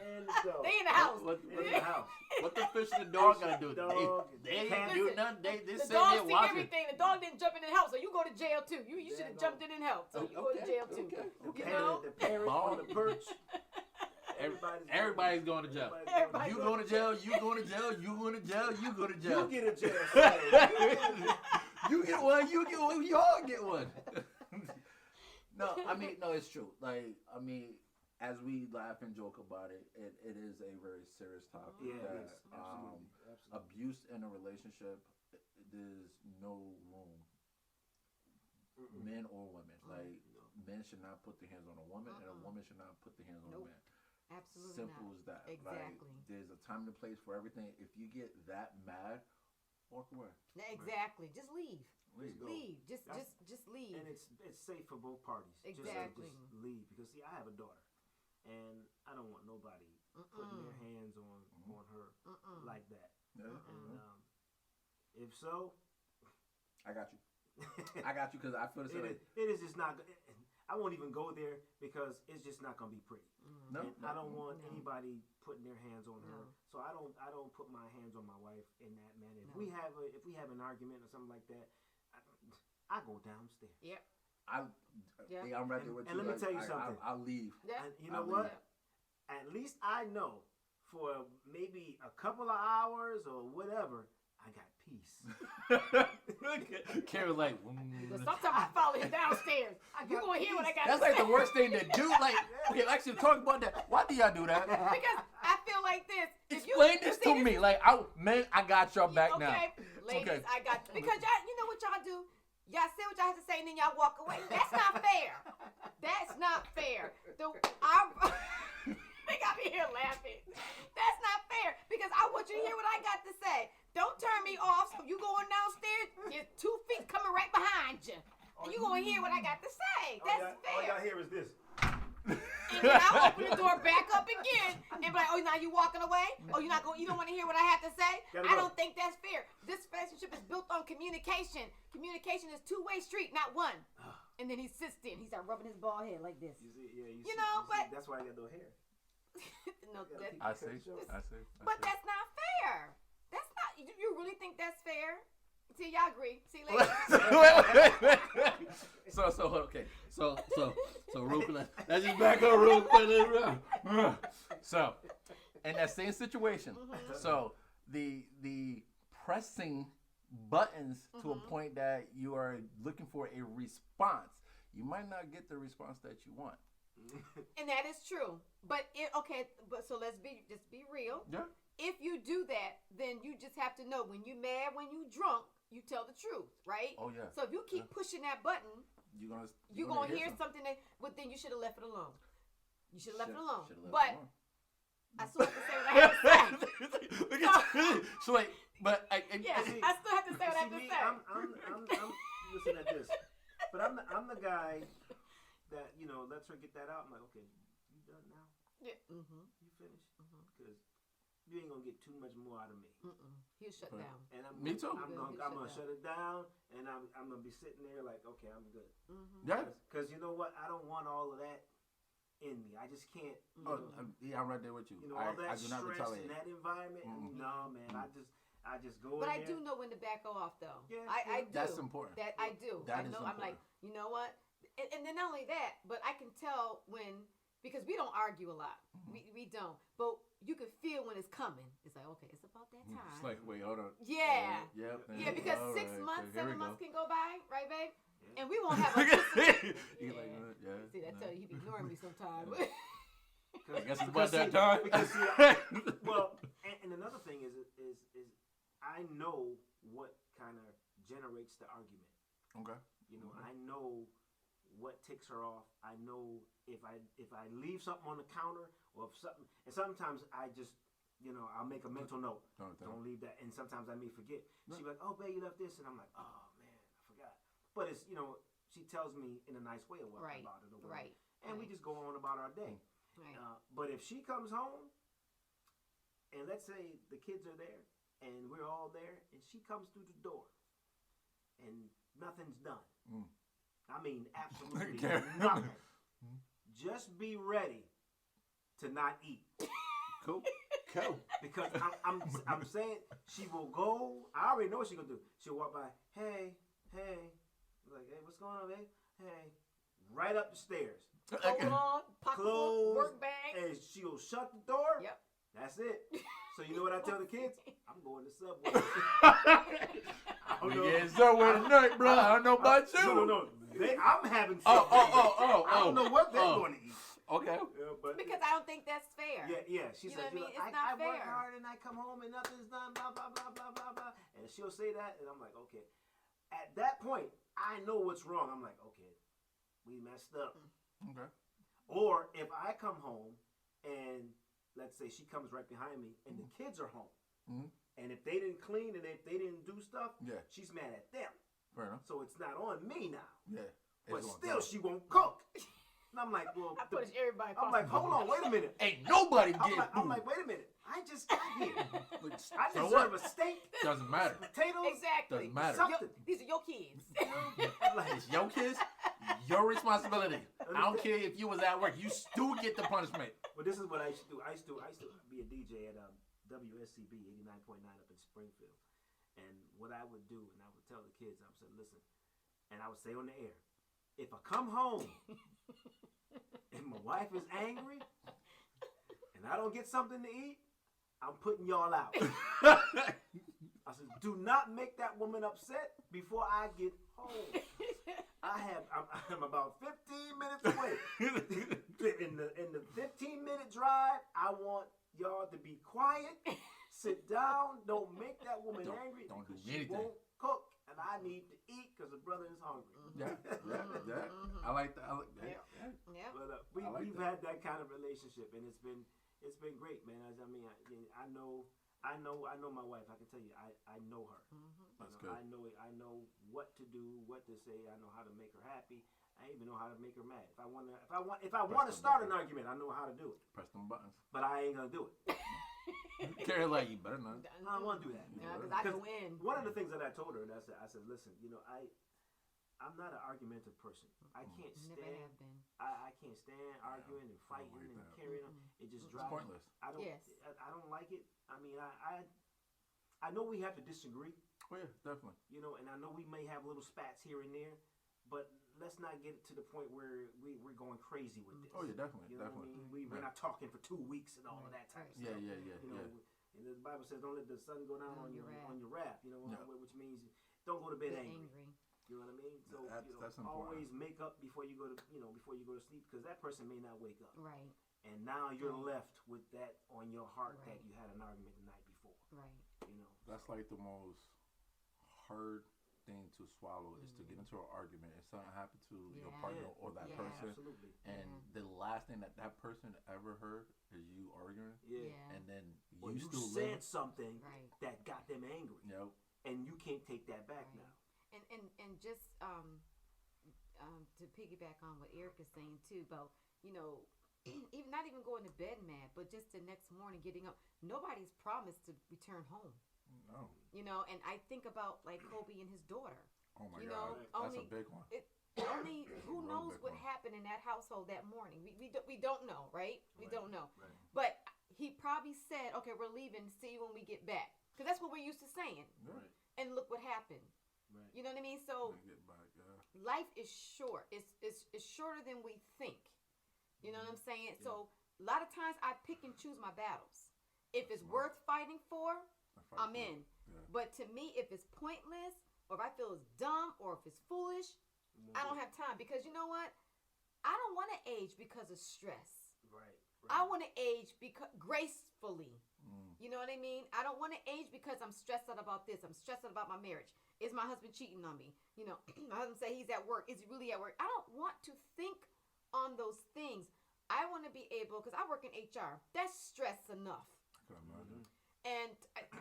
They in the house. What in the house? What the fish and the dog gonna do with it? They ain't do nothing. They the sitting dog there see watching. everything. The dog didn't jump in the house, so you go to jail too. You should have jumped in and helped. So you go to jail too. Okay. You know? The parent on the perch. Everybody's going to jail. You going to jail. You going to jail. You going to jail. You go to jail. You get a jail. You get one. You get one. You all get one. No, I mean, no, it's true. Like, I mean, as we laugh and joke about it, it is a very serious topic. Yeah, that, it is. Absolutely. Abuse in a relationship, there's no room. Men or women. Like, men should not put their hands on a woman, and a woman should not put their hands on a man. Absolutely Simple not. as that. Exactly. Like, there's a time and place for everything. If you get that mad, walk away. Exactly. Just leave. Leave. Just leave. And it's safe for both parties. Exactly. Just leave, because see, I have a daughter, and I don't want nobody putting their hands on her like that. Yeah. And if so, I got you. I got you, because I feel the same. It is just not. I won't even go there, because it's just not gonna be pretty. No, I don't want anybody putting their hands on her. So I don't put my hands on my wife in that manner. If we have an argument or something like that, I go downstairs. Yep. I'm right there with and you. let me tell you something. I'll leave. Yeah. And you know I'll what? leave. At least I know for maybe a couple of hours or whatever, I got peace. Karen's like, Sometimes I follow him downstairs. You gonna hear what I got that's to like say. the worst thing to do. Like, okay, actually talk about that. Why do y'all do that? Because I feel like this. Explain this to me. Like, I got your back now. Okay, ladies, Okay. I got because y'all. You know what y'all do? Y'all say what y'all have to say, and then y'all walk away. That's not fair. That's not fair. They got me here laughing. That's not fair because I want you to hear what I got to say. Don't turn me off. So you going downstairs, your 2 feet coming right behind you, and you gonna hear what I got to say. That's fair. All y'all hear is this. And then I open the door back up again and be like, oh, now you walking away? Oh, you don't want to hear what I have to say? I don't think that's fair. This relationship is built on communication. Communication is two-way street, not one. And then he sits there and he starts rubbing his bald head like this. You but that's why I got no hair. no, I see. But that's not fair. That's not. You really think that's fair? See, y'all agree. See, ladies. So real quick, let's just back up real quick. So, in that same situation, so the pressing buttons to a point that you are looking for a response, you might not get the response that you want. And that is true. But so let's be real. Yeah. If you do that, then you just have to know when you mad, when you drunk, you tell the truth, right? Oh yeah. So if you keep pushing that button, you're gonna hear something that. But then you should have left it alone. You should have left it alone. But I still have to say what I have to say. So like, but I still have to say what I have to say. I'm listen at this, but I'm the guy that lets her get that out. I'm like, okay, you done now? Yeah. You finished? Because you ain't gonna get too much more out of me. He'll shut down. And me too. I'm gonna shut it down, and I'm gonna be sitting there like, okay, I'm good. Yeah. Because you know what? I don't want all of that in me. I just can't. I'm right there with you. All that I do not stress retaliate. in that environment. No, man. I just go. But in I there. do know when to back off, though. Yeah, I do. That's important. That I do. That I know. is I'm like, important. you know what? And then not only that, but I can tell when. Because we don't argue a lot. We don't. But you can feel when it's coming. It's like, okay, it's about that time. It's like, wait, hold on. Yeah. Yeah, because all 6 right, months, so 7 months can go by, right, babe? Yeah. And we won't have a He's like, yeah. See, I tell you, he be ignoring me sometimes. I guess it's about that time. Well, and another thing is I know what kind of generates the argument. Okay. I know what ticks her off. I know if I leave something on the counter or if something, and sometimes I just I'll make a mental note. Don't leave that. And sometimes I may forget. She'll be like, oh, babe, you left this, and I'm like, oh man, I forgot. But it's she tells me in a nice way about it or whatever. Right. And we just go on about our day. Right. But if she comes home, and let's say the kids are there, and we're all there, and she comes through the door, and nothing's done. I mean, absolutely nothing. Just be ready to not eat. Cool. Because I'm saying she will go. I already know what she's gonna do. She'll walk by. Hey. Like, hey, what's going on, babe? Hey. Right up the stairs. Clothes, work bag. And she'll shut the door. Yep. That's it. So you know what I tell the kids? I'm going to Subway. We getting somewhere tonight, bro. I don't know about you. No. I'm having Subway. I don't know what they're going to eat. Okay. Because I don't think that's fair. Yeah. She says, It's not I work fair. hard and I come home and nothing's done, blah, blah, blah, blah, blah, blah. And she'll say that, and I'm like, okay. At that point, I know what's wrong. I'm like, okay, we messed up. Okay. Or if I come home and let's say she comes right behind me and the kids are home. And if they didn't clean and if they didn't do stuff, she's mad at them. Fair enough. So it's not on me now. Yeah. But still, she won't cook. And I'm like, well, I push everybody. I'm like, hold on, wait a minute. Ain't nobody getting food. I'm like, wait a minute. I just got here. I So deserve what? a steak. Doesn't matter. Potatoes. Exactly. Doesn't matter. These are your kids. It's your kids, your responsibility. I don't care if you was at work. You still get the punishment. But this is what I used to do. I used to be a DJ at WSCB 89.9 up in Springfield. And what I would do, and I would tell the kids, I would say, listen, and I would say on the air, if I come home and my wife is angry and I don't get something to eat, I'm putting y'all out. I said, do not make that woman upset before I get home. I'm about 15 minutes away. in the 15-minute drive, I want y'all to be quiet, sit down, don't make that woman angry because she won't cook, and I need to eat because the brother is hungry. Yeah. I like that. Yeah. But we've had that kind of relationship, and it's been great, man. I know my wife. I can tell you, I know her. That's good. I know what to do, what to say. I know how to make her happy. I even know how to make her mad. If I want to start an argument, I know how to do it. Press them buttons. But I ain't gonna do it. Carry like you better not. I don't want to do that. Yeah, because I can win. One of the things that I told her, I said, listen, I'm not an argumentative person. I can't stand. Never have been. I can't stand arguing and fighting and carrying on. It just drives. It's pointless. I don't like it. I mean, I know we have to disagree. Oh yeah, definitely. And I know we may have little spats here and there, but let's not get to the point where we're going crazy with this. Oh yeah, definitely, definitely. What I mean? We're not talking for 2 weeks and all of that type of stuff. Yeah. And the Bible says, "Don't let the sun go down on your wrath." Which means don't go to bed angry. You know what I mean? So that's always make up before you go to sleep, because that person may not wake up. Right. And now you're left with that on your heart that you had an argument the night before. Right. That's like the most hard thing to swallow is to get into an argument and something happened to your partner or that person. Absolutely. And the last thing that person ever heard is you arguing. Yeah. And then you still said something Right. that got them angry. Yep. And you can't take that back now. And just to piggyback on what Eric is saying too about even not even going to bed mad, but just the next morning getting up. Nobody's promised to return home. No. And I think about like Kobe and his daughter. Oh my God, that's a big one. Only who knows what happened in that household that morning. We don't know, right? We don't know. Right. But he probably said, "Okay, we're leaving. See you when we get back," because that's what we're used to saying. Right. And look what happened. Right. You know what I mean? So life is short. It's shorter than we think. You know what I'm saying? Yeah. So a lot of times I pick and choose my battles. If it's worth fighting for, I'm in. Yeah. But to me, if it's pointless, or if I feel it's dumb, or if it's foolish, I don't have time. Because you know what? I don't want to age because of stress. Right. I want to age gracefully. You know what I mean? I don't want to age because I'm stressed out about this. I'm stressed out about my marriage. Is my husband cheating on me? My husband say he's at work. Is he really at work? I don't want to think on those things. I want to be able, because I work in HR. That's stress enough. And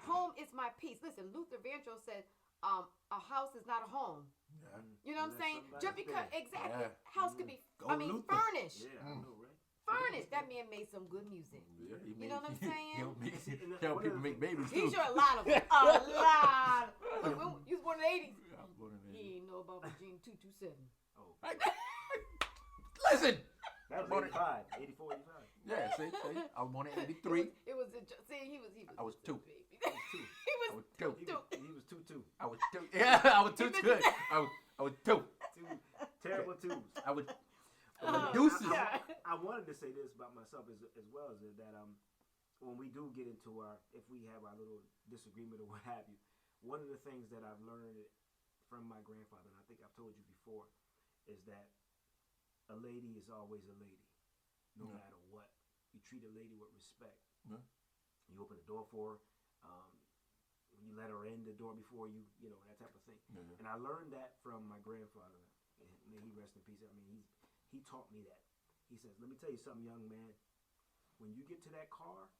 home is my peace. Listen, Luther Vandross said, a house is not a home. Yeah. You know what I'm saying? Just because, exactly. House could be, furnished. Yeah, I know, right? Furnished. That man made some good music. Yeah, you know what I'm saying? Help people make babies too. He's sure a lot of them. A lot. You was born in the 80s? Yeah, I was born in the 80s. He ain't know about Regina 227. Oh. Listen! That was 85. 84, 85. Yeah, see? I was born in 83. He was I was 2. He was 2. He was 2. I was 2. Yeah, I was 2. I was 2. Terrible 2s. I was deuces. I wanted to say this about myself as well, as that when we do get into if we have our little disagreement or what have you, one of the things that I've learned from my grandfather, and I think I've told you before, is that a lady is always a lady, no matter what. You treat a lady with respect. Yeah. You open the door for her. You let her in the door before you that type of thing. Yeah. And I learned that from my grandfather. May he rest in peace. I mean, he taught me that. He says, "Let me tell you something, young man. When you get to that car,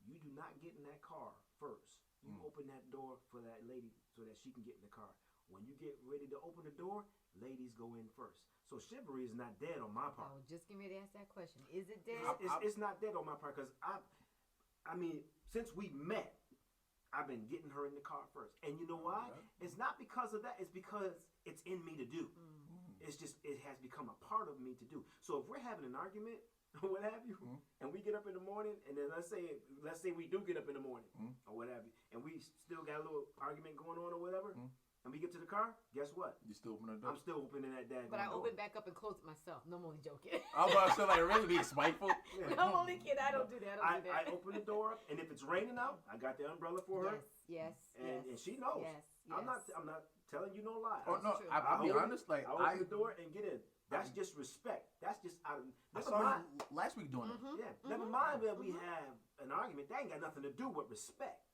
you do not get in that car first. You open that door for that lady so that she can get in the car. When you get ready to open the door, ladies go in first. So chivalry is not dead on my part." I was just getting ready to ask that question. Is it dead? It's not dead on my part, because I mean, since we met, I've been getting her in the car first. And you know why? Yeah. It's not because of that. It's because it's in me to do. It's just, it has become a part of me to do. So if we're having an argument or what have you, and we get up in the morning, and then let's say we do get up in the morning or what have you, and we still got a little argument going on or whatever, and we get to the car. car, guess what? You still open the door? I'm still opening that daggone But I door. open back up and close it myself. No, I'm only joking. I was about to say, like, really being spiteful. Yeah. No, I'm only kidding. I don't do that. I don't do I that. open the door up, and if it's raining out, I got the umbrella for her. Yes. And she knows. Yes. I'm not telling you no lie. Oh, no, true. I'll be honest. Like, I open the door and get in. That's just respect. That's just out of. I Never saw mind. you last week doing it. Yeah. Never mind that we have an argument. That ain't got nothing to do with respect.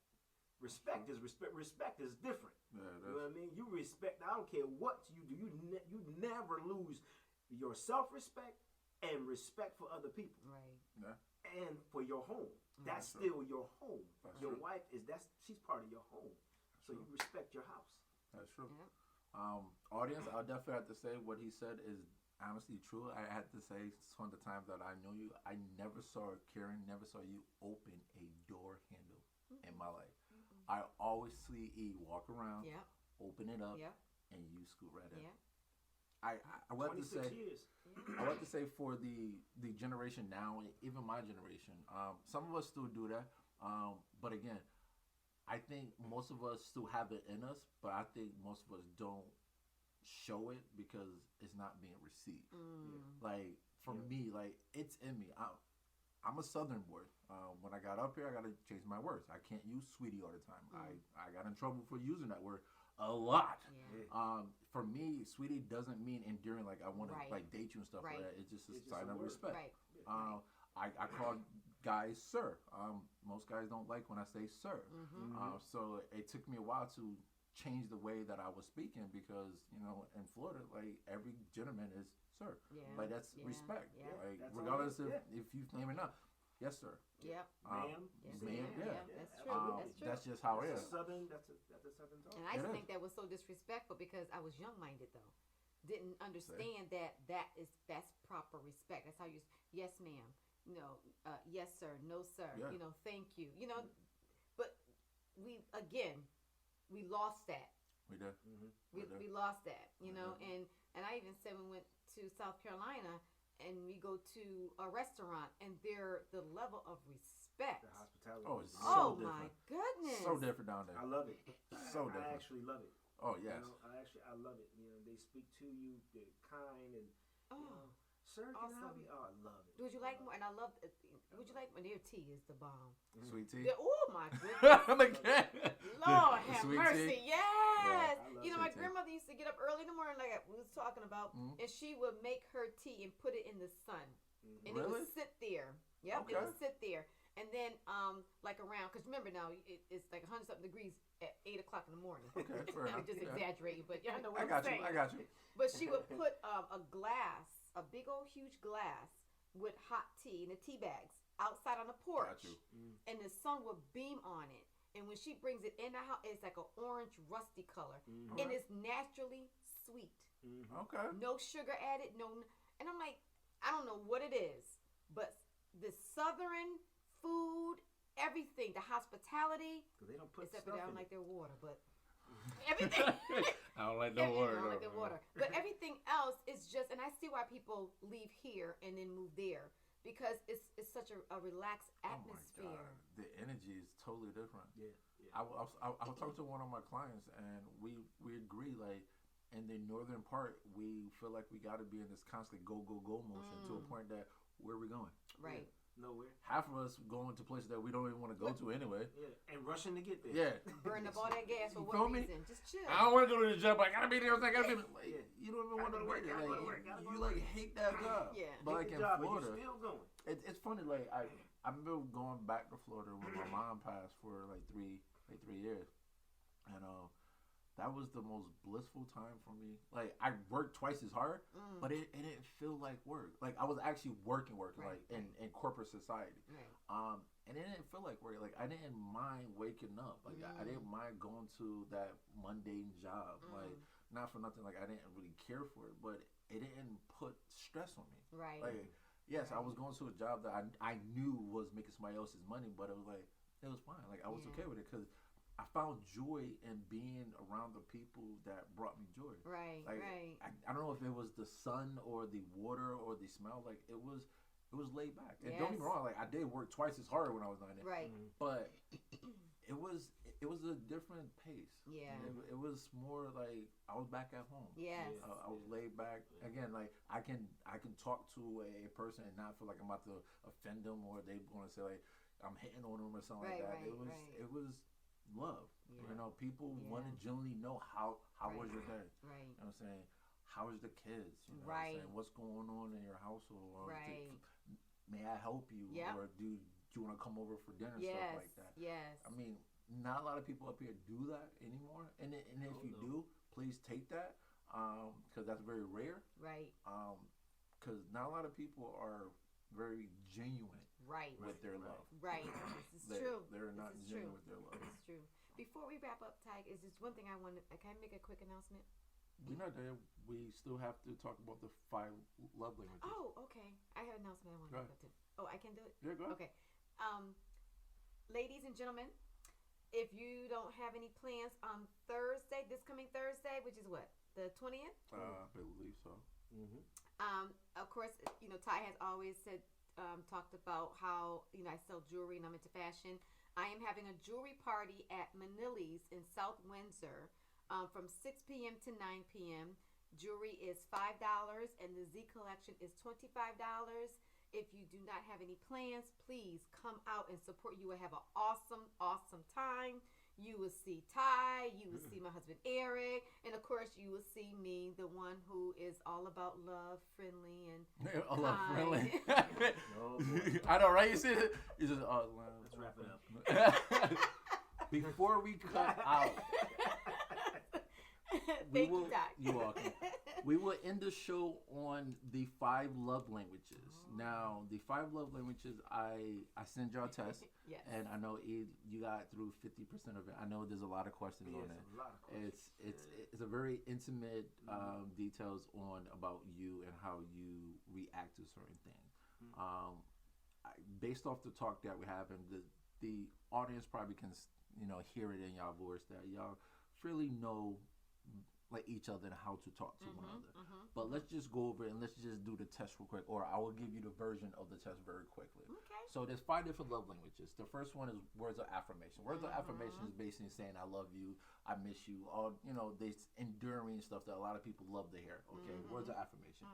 Respect is respect. Respect is different. Yeah, You know what I mean? You respect. I don't care what you do. You never lose your self-respect and respect for other people. Right. Yeah. And for your home. That's true. still your home. That's Your true. wife she's part of your home. So you respect your house. That's true. Yep. Audience, I'll definitely have to say what he said is honestly true. I had to say some of the times that I knew you, I never saw Karen, never saw you open a door handle in my life. I always see E walk around, Yep. open it up, Yep. and you scoot right in. Yep. I want to 26 say, years. I want to say for the generation now, even my generation, some of us still do that. But again, I think most of us still have it in us, but I think most of us don't show it because it's not being received. Like for me, like it's in me. I'm a Southern boy. When I got up here, I got to change my words. I can't use sweetie all the time. I got in trouble for using that word a lot. Yeah. For me, sweetie doesn't mean endearing. Like I want to like date you and stuff like that. It's just a sign of respect. Right. I call guys sir. Most guys don't like when I say sir. So it took me a while to change the way that I was speaking because in Florida, like every gentleman is sir. Yeah. Like that's respect. Yeah. Like That's regardless all if you claim it or not. Yes, sir. Yep. Ma'am. Yes, ma'am, yeah. That's true. That's true. That's just how it That's is. a southern. That's a southern talk. And I It just is. think that was so disrespectful because I was young-minded though. Didn't understand that's proper respect. That's how you yes ma'am. Yes sir, no sir. Yeah. Thank you. But we lost that. We did. We lost that. And I even said we went to South Carolina and we go to a restaurant and the level of respect. The hospitality. Oh, it's Oh so my different. goodness. So different down there. I love it. So I different. actually love it. Oh yes. I love it. They speak to you. They're kind and. Oh. Sir, can I Awesome. help you? Oh, I love it. Would you like more? And I love. Would you like when their tea is the bomb? Sweet tea. Oh my goodness. Again. Lord The have sweet mercy. tea. Yes. I love My sweet tea. grandmother used to get up early in the morning, like we was talking about, and she would make her tea and put it in the sun, and it Really? would sit there. Yep, Okay. it would sit there, and then like around, because remember now it's like 100-something degrees at 8 o'clock in the morning. Okay, fair I'm enough. just Yeah. exaggerating, but y'all know I what got I'm you. saying. I got you. But she would put a big old huge glass with hot tea in the tea bags outside on the porch, Got you. and the sun would beam on it. And when she brings it in the house, it's like an orange rusty color, and it's naturally sweet. Okay. No sugar added, and I'm like, I don't know what it is, but the Southern food, everything, the hospitality, Because they don't put except stuff for I in don't it. like their water, but everything. I don't like Yeah, no I word. don't like the water. But everything else is just, and I see why people leave here and then move there because it's such a relaxed atmosphere. Oh my God. The energy is totally different. Yeah. I was talking to one of my clients and we agree, like in the northern part we feel like we got to be in this constant go motion to a point that where are we going? Right. Nowhere. Half of us going to places that we don't even want to go to anyway. Yeah. And rushing to get there. Yeah. Burn up all that gas for You what feel me? reason? Just chill. I don't want to go to the job. I gotta be there. I gotta be there. Like, Yeah. you don't even want to Gotta go to work. work, gotta Like, go to work, gotta go you to like work. hate that job. Yeah. But like Hate in the job, but Florida, you're still going. it's funny. Like I remember going back to Florida when my mom passed for like three years, and that was the most blissful time for me. Like I worked twice as hard, but it didn't feel like work. Like I was actually working, Right, like in corporate society. Right. And it didn't feel like work. Like I didn't mind waking up. Like I didn't mind going to that mundane job. Like not for nothing. Like I didn't really care for it, but it didn't put stress on me. Right. Like yes, I was going to a job that I knew was making somebody else's money, but it was like it was fine. Like I was okay with it because I found joy in being around the people that brought me joy. Right. Like, right. I don't know if it was the sun or the water or the smell. Like it was laid back. And don't get me Yes. wrong. Like I did work twice as hard when I was down there. Right. But it was a different pace. Yeah. It was more like I was back at home. Yes. I was laid back. Again, like I can talk to a person and not feel like I'm about to offend them or they want to say like I'm hitting on them or something like that. It was love. Yeah. You know, people want to genuinely know how was your day. Right. You know what I'm saying? How is the kids? You know right. what I'm saying? What's going on in your household? Or right. May I help you? Yep. Or do you want to come over for dinner? Yes. Stuff like that. Yes. I mean, not a lot of people up here do that anymore. And if you do, please take that because that's very rare. Right. Because not a lot of people are very genuine. Right. With their love. Right. This is true. They're not genuine with their love. This is true. Before we wrap up, Ty, is just one thing I want to. Can I make a quick announcement? We're not there. We still have to talk about the 5 love languages. Oh, okay. I have an announcement I want to go to. Oh, I can do it? Yeah, go ahead. Okay. Ladies and gentlemen, if you don't have any plans on Thursday, this coming Thursday, which is what? The 20th? I believe so. Mm-hmm. Of course, you know, Ty has always said, talked about how, you know, I sell jewelry and I'm into fashion. I am having a jewelry party at Manili's in South Windsor. From 6 p.m. to 9 p.m. Jewelry is $5 and the Z collection is $25. If you do not have any plans, please come out and support. You will have an awesome, awesome time. You will see Ty, you will see my husband Eric, and of course you will see me, the one who is all about love, friendly, and love, friendly. No, I know, right? You see it? You just let's wrap it up. Before we cut out. Thank you, Ty. You're welcome. We will end the show on the 5 love languages. Now, the 5 love languages, I send y'all a test. Yes. And I know you got through 50% of it. I know there's a lot of questions on it. A lot of questions. It's a very intimate details on about you and how you react to certain things. Based off the talk that we have, and the audience probably can hear it in y'all voice that y'all really know like each other and how to talk to one another. But let's just go over it and let's just do the test real quick, or I will give you the version of the test very quickly. Okay. So there's 5 different love languages. The first one is words of affirmation. Words of affirmation is basically saying I love you, I miss you, all this enduring stuff that a lot of people love to hear. Okay, words of affirmation.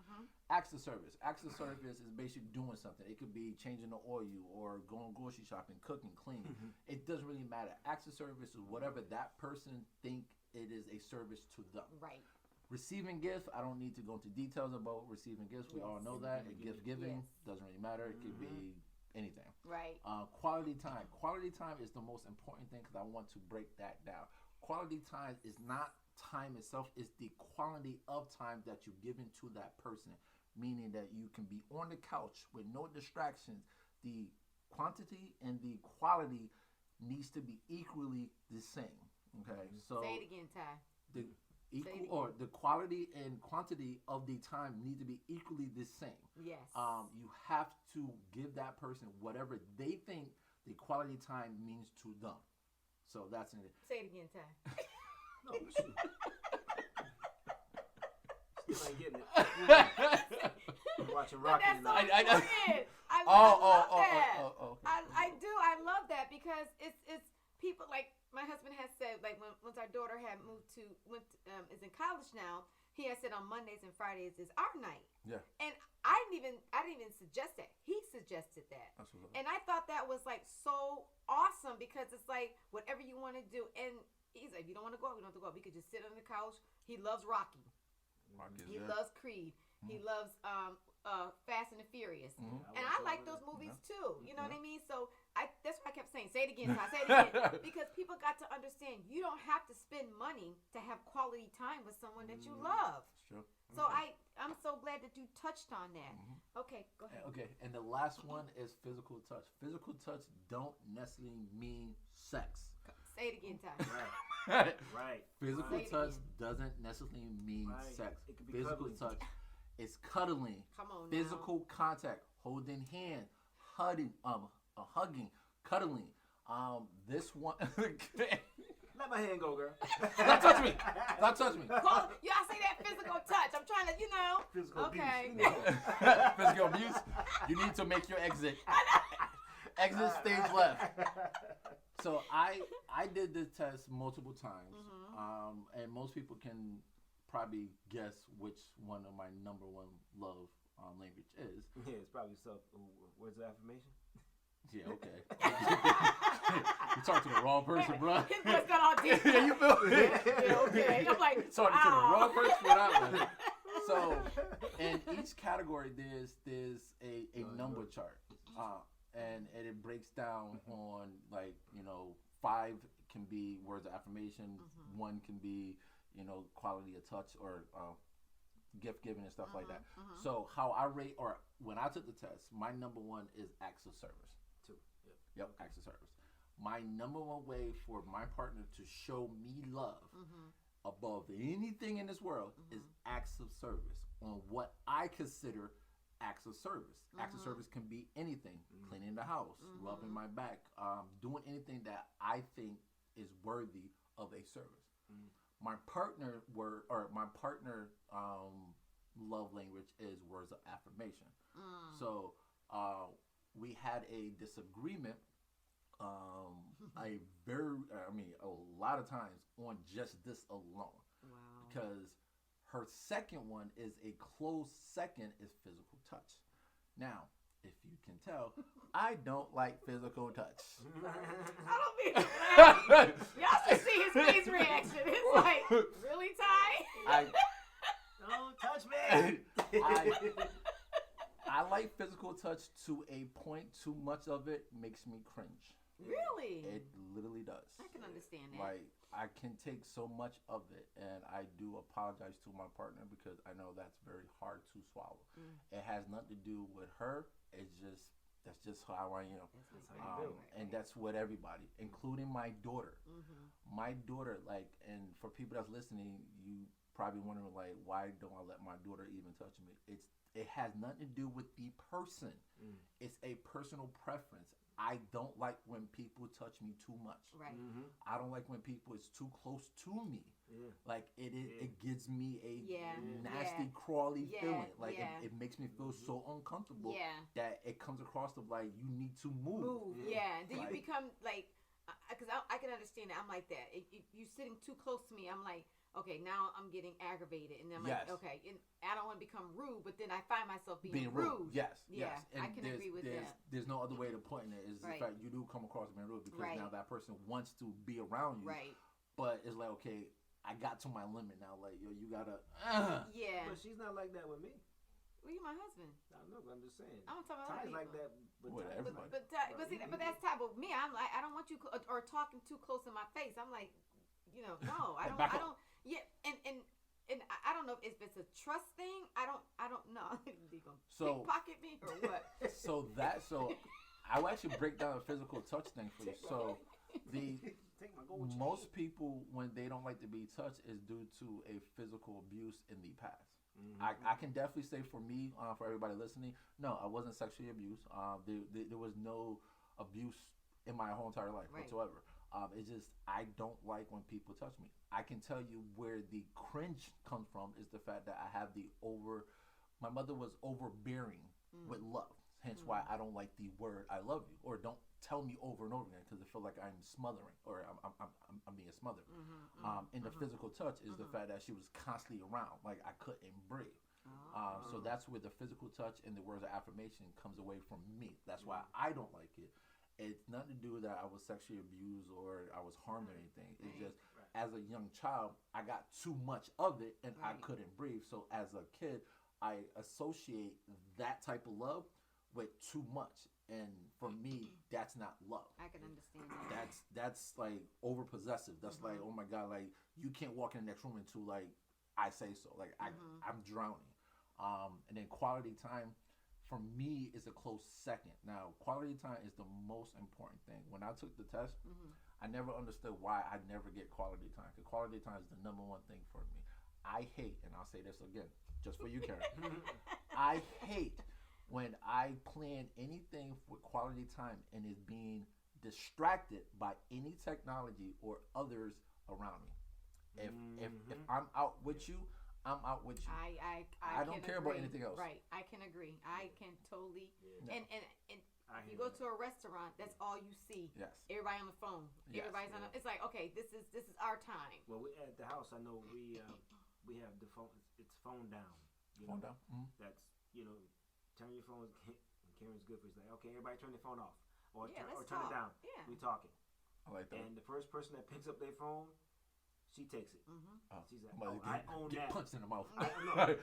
Acts of service. Acts of service is basically doing something. It could be changing the oil or going grocery shopping, cooking, cleaning. It doesn't really matter. Acts of service is whatever that person think it is a service to them. Right. Receiving gifts, I don't need to go into details about receiving gifts. We all know that. Gift giving doesn't really matter. It could be anything. Right. Quality time. Quality time is the most important thing because I want to break that down. Quality time is not time itself. It's the quality of time that you're giving to that person, meaning that you can be on the couch with no distractions. The quantity and the quality needs to be equally the same. Okay, so say it again, Ty. The quality and quantity of the time need to be equally the same. Yes. You have to give that person whatever they think the quality time means to them. So that's it. Say it again, Ty. No, shoot. Still ain't getting it. I'm watching Rocky tonight. I love that. I do. I love that because it's people like my husband has said, like once our daughter had is in college now, he has said on Mondays and Fridays is our night. Yeah. And I didn't even suggest that. He suggested that. Absolutely. And I thought that was like so awesome because it's like whatever you want to do. And he's like, if you don't want to go out, we don't have to go out. We could just sit on the couch. He loves Rocky. He loves Creed. He loves Fast and the Furious. And I like those movies too. You know what I mean? So that's why I kept saying, say it again. So I say it again. Because people got to understand you don't have to spend money to have quality time with someone that you love. Sure. So I'm so glad that you touched on that. Okay, go ahead. Okay, and the last one is physical touch. Physical touch don't necessarily mean sex. Say it again, Ty. Right. Physical touch doesn't necessarily mean sex. It could be physical cuddling. touch is cuddling. Come on Physical contact, holding hand, hugging, cuddling. This one. Let my hand go, girl. Don't touch me. Don't touch me. Y'all say that physical touch. I'm trying to, Physical okay. abuse. Physical abuse. You need to make your exit. Exit stage left. So I did this test multiple times, and most people can probably guess which one of my number one love language is. Yeah, it's probably self. Words of affirmation. Yeah, okay. You talking to the wrong person, bro. His voice got all deep. Yeah, you feel me? Yeah, okay. I'm like, Talking to the wrong person for that one. So, in each category, there's a number chart, and it breaks down on, like, 5 can be words of affirmation, 1 can be quality of touch or gift giving and stuff like that. So how I rate, or when I took the test, my number 1 is acts of service. 2. Yep, acts of service. My number 1 way for my partner to show me love above anything in this world is acts of service on what I consider acts of service. Acts of service can be anything: cleaning the house, rubbing my back, doing anything that I think is worthy of a service. My partner love language is words of affirmation. So we had a disagreement a lot of times on just this alone. wow. Because her second one is a close second is physical touch. Now, if you can tell, I don't like physical touch. I don't mean y'all should see his face reaction. It's like, really, Ty? Don't touch me. I like physical touch to a point. Too much of it makes me cringe. Really? It literally does. I can understand that. Like, I can take so much of it, and I do apologize to my partner because I know that's very hard to swallow. It has nothing to do with her. That's just how I am. And that's what everybody, including my daughter. My daughter, like, and for people that's listening, you probably wondering, like, why don't I let my daughter even touch me? It has nothing to do with the person. It's a personal preference. I don't like when people touch me too much. Right. I don't like when people is too close to me. Yeah. Like it gives me a nasty, Yeah. crawly Yeah. feeling. Like Yeah. it makes me feel so uncomfortable Yeah. that it comes across of like you need to move. Yeah. Then Like, you become like, because I can understand that. I'm like that. If you're sitting too close to me, I'm like, okay, now I'm getting aggravated, and then I'm like, okay, and I don't want to become rude, but then I find myself being rude. Yes, Yeah, yes. And I can agree with that. There's no other way to put it. Is the fact you do come across being rude because now that person wants to be around you. Right. But it's like, okay, I got to my limit now. Like, yo, you gotta. Yeah. But she's not like that with me. Well, you're my husband. I know, but I'm just saying. I'm talking about Ty's like that with everybody. But that's type of me. I'm like, I don't want you or talking too close in my face. I'm like, no, I don't. I don't. Yeah, and I don't know if it's a trust thing. I don't know. They gonna pickpocket me or what? So I will actually break down a physical touch thing for you. So most people, when they don't like to be touched, is due to a physical abuse in the past. I can definitely say for me, for everybody listening, no, I wasn't sexually abused. There was no abuse in my whole entire life whatsoever. It's just I don't like when people touch me. I can tell you where the cringe comes from is the fact that I have my mother was overbearing with love. Hence why I don't like the word I love you, or don't tell me over and over again because I feel like I'm smothering or I'm being smothered. And the physical touch is the fact that she was constantly around, like I couldn't breathe. So that's where the physical touch and the words of affirmation comes away from me. That's why I don't like it. It's nothing to do with that I was sexually abused or I was harmed or anything. It's just as a young child, I got too much of it and I couldn't breathe. So as a kid, I associate that type of love with too much. And for me, that's not love. I can understand that. That's like over possessive. That's like, oh my God, like you can't walk in the next room until like I say so. Like I'm drowning. And then quality time for me is a close second. Now, quality time is the most important thing. When I took the test, I never understood why I never get quality time. Because quality time is the number one thing for me. I hate, and I'll say this again, just for you, Karen. I hate when I plan anything with quality time and is being distracted by any technology or others around me. If I'm out with you, I'm out with you. I don't care about anything else. Right. I can agree. I can totally. And You go to a restaurant, that's all you see. Yes. Everybody on the phone. Yes. Everybody's on. It's like, okay, this is our time. Well, at the house, I know we have the phone. It's phone down. Phone down. Mm-hmm. That's turn your phone. Karen's good for. It's like, okay, everybody turn their phone off or turn it down. Yeah. We talking. I like that. And the first person that picks up their phone, she takes it. Mm-hmm. She's like, I own get that. punched in the mouth.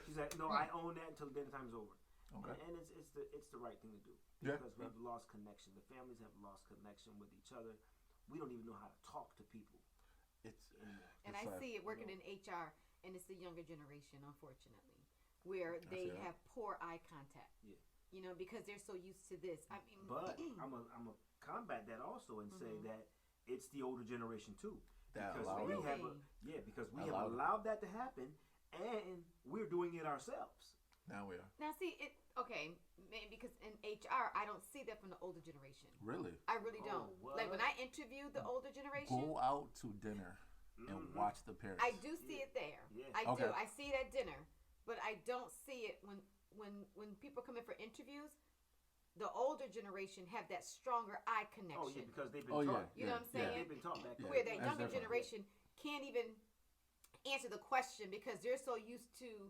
She's like, no, I own that until dinner time's over. Okay. And it's the right thing to do. Yeah. Because we've lost connection. The families have lost connection with each other. We don't even know how to talk to people. And I see it working in HR, and it's the younger generation, unfortunately, where they have poor eye contact. Yeah. Because they're so used to this. I mean, but I'm a combat that also and say that it's the older generation too. Because we have allowed that to happen, and we're doing it ourselves. Now we are. Now see it. Okay, because in HR, I don't see that from the older generation. Really? I really don't. What? Like when I interview the older generation, Go out to dinner and watch the parents. I do see it there. Yeah. I do. I see it at dinner, but I don't see it when people come in for interviews. The older generation have that stronger eye connection. Oh yeah, because they've been taught. You know what I'm saying? They've been taught back then. Where that younger generation can't even answer the question because they're so used to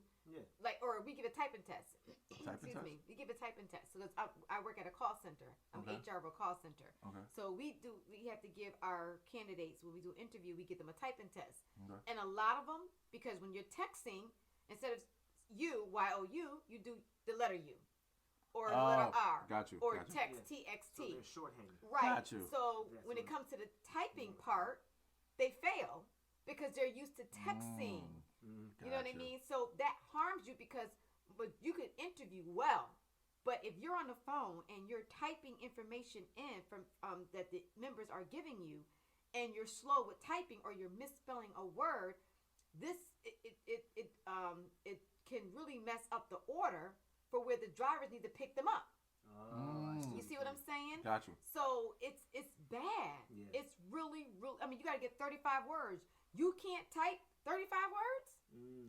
or we give a typing test. Excuse me. We give a typing test. So I work at a call center. I'm HR of a call center. Okay. So we have to give our candidates, when we do an interview, we give them a typing test. Okay. And a lot of them, because when you're texting, instead of YOU, you do the letter U. Or the letter R. Got you. Or text TXT. So they're shorthand. Right. Got you. So when it comes to the typing part, they fail because they're used to texting. You know what I mean? So that harms you because you could interview well, but if you're on the phone and you're typing information in from that the members are giving you, and you're slow with typing or you're misspelling a word, it can really mess up the order for where the drivers need to pick them up. You see what I'm saying? Got you. So it's bad. Yeah. It's really. I mean, you got to get 35 words. You can't type 35 words.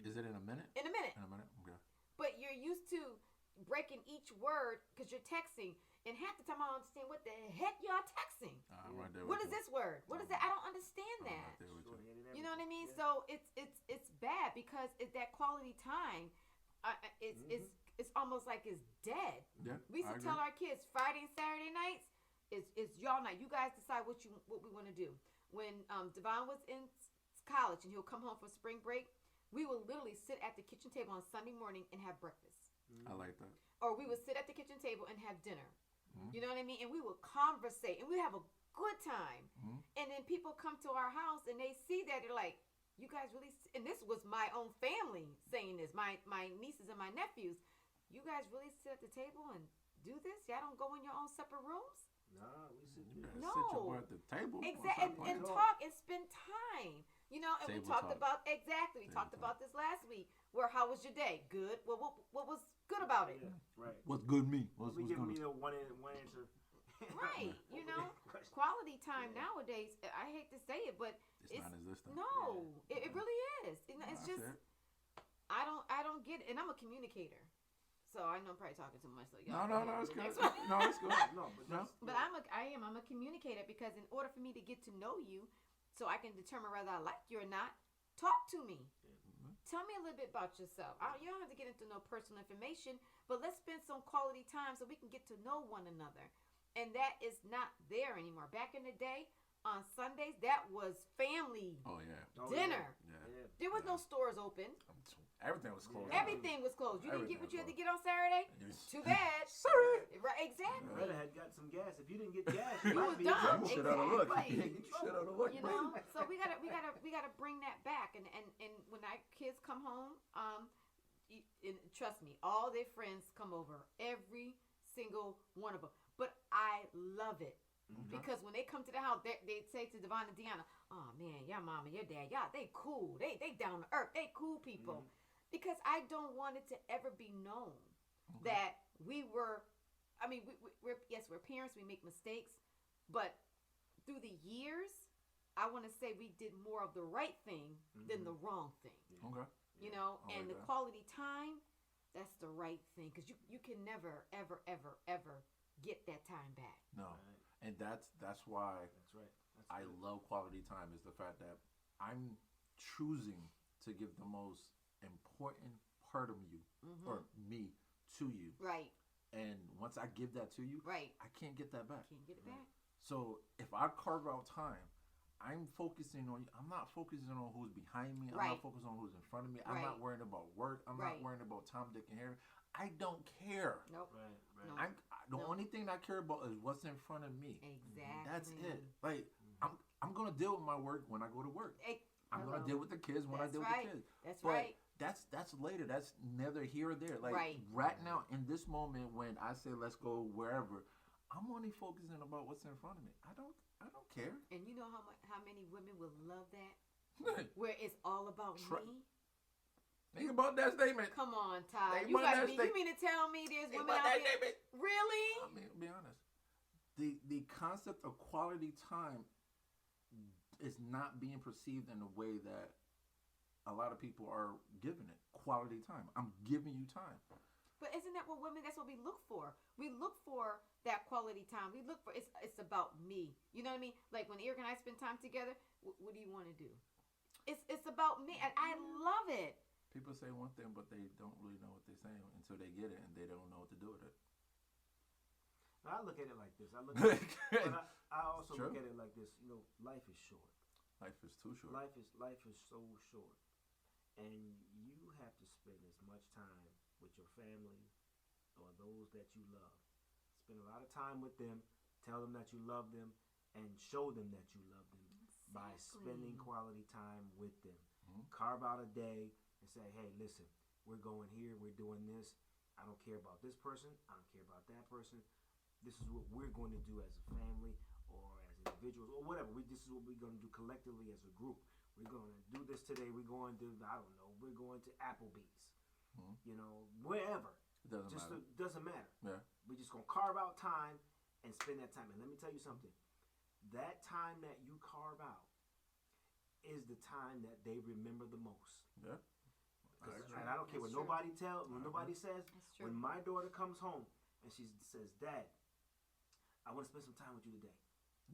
Is it in a minute? In a minute. Okay. But you're used to breaking each word because you're texting, and half the time I don't understand what the heck y'all texting. Right there. What is this word? What is that? I don't understand that. You know what I mean? Yeah. So it's bad because that quality time. It's almost like it's dead. Yeah, we used to tell our kids Friday and Saturday nights is y'all night. You guys decide what we want to do. When Devon was in college and he'll come home for spring break, we will literally sit at the kitchen table on Sunday morning and have breakfast. I like that. Or we would sit at the kitchen table and have dinner. You know what I mean? And we will conversate and we have a good time. And then people come to our house and they see that, they're like, you guys really, and this was my own family saying this, my nieces and my nephews, you guys really sit at the table and do this? Y'all don't go in your own separate rooms? Nah, we sit there. Sit your at the table. Exactly. And talk and spend time. You know, and we talked about, we talked about this last week, where how was your day? Good. Well, what was good about it? Yeah, right. What's good me? What's give me one answer. Right. You know, quality time nowadays, I hate to say it, but it's non-existent. No, it really is. It's just, I don't get it. And I'm a communicator. So I know I'm probably talking too much. So no, it's good. No, it's good. But I'm a communicator because in order for me to get to know you, so I can determine whether I like you or not, talk to me. Tell me a little bit about yourself. You don't have to get into no personal information, but let's spend some quality time so we can get to know one another. And that is not there anymore. Back in the day, on Sundays, that was family dinner. Yeah. There was no stores open. Everything was closed. Everything was closed. You didn't get what you had to get on Saturday? Too bad. Sorry. Right, exactly. Brother had got some gas. If you didn't get gas, you was done. You should have looked. You should have looked. You know, so we gotta bring that back. And when our kids come home, and trust me, all their friends come over. Every single one of them. But I love it. Because when they come to the house, they say to Devon and Deanna, "Oh man, your mom and your dad, they cool. They down to earth. They cool people." Because I don't want it to ever be known that we were. I mean, we're parents. We make mistakes, but through the years, I want to say we did more of the right thing than the wrong thing. Okay. You know, and the quality time, that's the right thing, because you can never, ever, ever, ever get that time back. No. Right. And that's why That's right. That's I good. love quality time, is the fact that I'm choosing to give the most important part of you or me to you. Right. And once I give that to you, Right. I can't get that back. Can't get it back. So if I carve out time, I'm focusing on you. I'm not focusing on who's behind me. I'm Right. not focusing on who's in front of me. I'm Right. not worrying about work. I'm Right. not worrying about Tom, Dick, and Harry. I don't care. Nope. Right. Right. No. The only thing I care about is what's in front of me. Exactly. That's it. Like I'm gonna deal with my work when I go to work. I'm Hello. gonna deal with the kids when I That's deal right. with the kids. That's But right. that's later. That's neither here or there. Like Right. now in this moment when I say let's go wherever, I'm only focusing about what's in front of me. I don't care. And you know how many women will love that? Where it's all about me? Think about that statement. Come on, Ty. Think You about that you mean to tell me there's Think women about out that there? statement. Really? I mean, to be honest, the concept of quality time is not being perceived in the way that a lot of people are giving it. Quality time. I'm giving you time. But isn't that what women? That's what we look for. We look for that quality time. We look for it's about me. You know what I mean? Like when Eric and I spend time together, what do you want to do? It's about me, and I love it. People say one thing, but they don't really know what they're saying until they get it, and they don't know what to do with it. I look at it like this. I look at it, but I also True. look at it like this. You know, life is short. Life is too short. Life is so short, and you have to spend as much time with your family or those that you love. Spend a lot of time with them. Tell them that you love them, and show them that you love them by spending quality time with them. Carve out a day and say, "Hey, listen, we're going here. We're doing this. I don't care about this person. I don't care about that person. This is what we're going to do as a family or as individuals or whatever. This is what we're going to do collectively as a group. We're going to do this today. We're going to, I don't know, we're going to Applebee's. You know, wherever. It doesn't matter. Doesn't matter. Yeah. We're just going to carve out time and spend that time. And let me tell you something. That time that you carve out is the time that they remember the most. Yeah. And I don't care what nobody tells, when nobody says. That's true. When my daughter comes home and she says, "Dad, I want to spend some time with you today."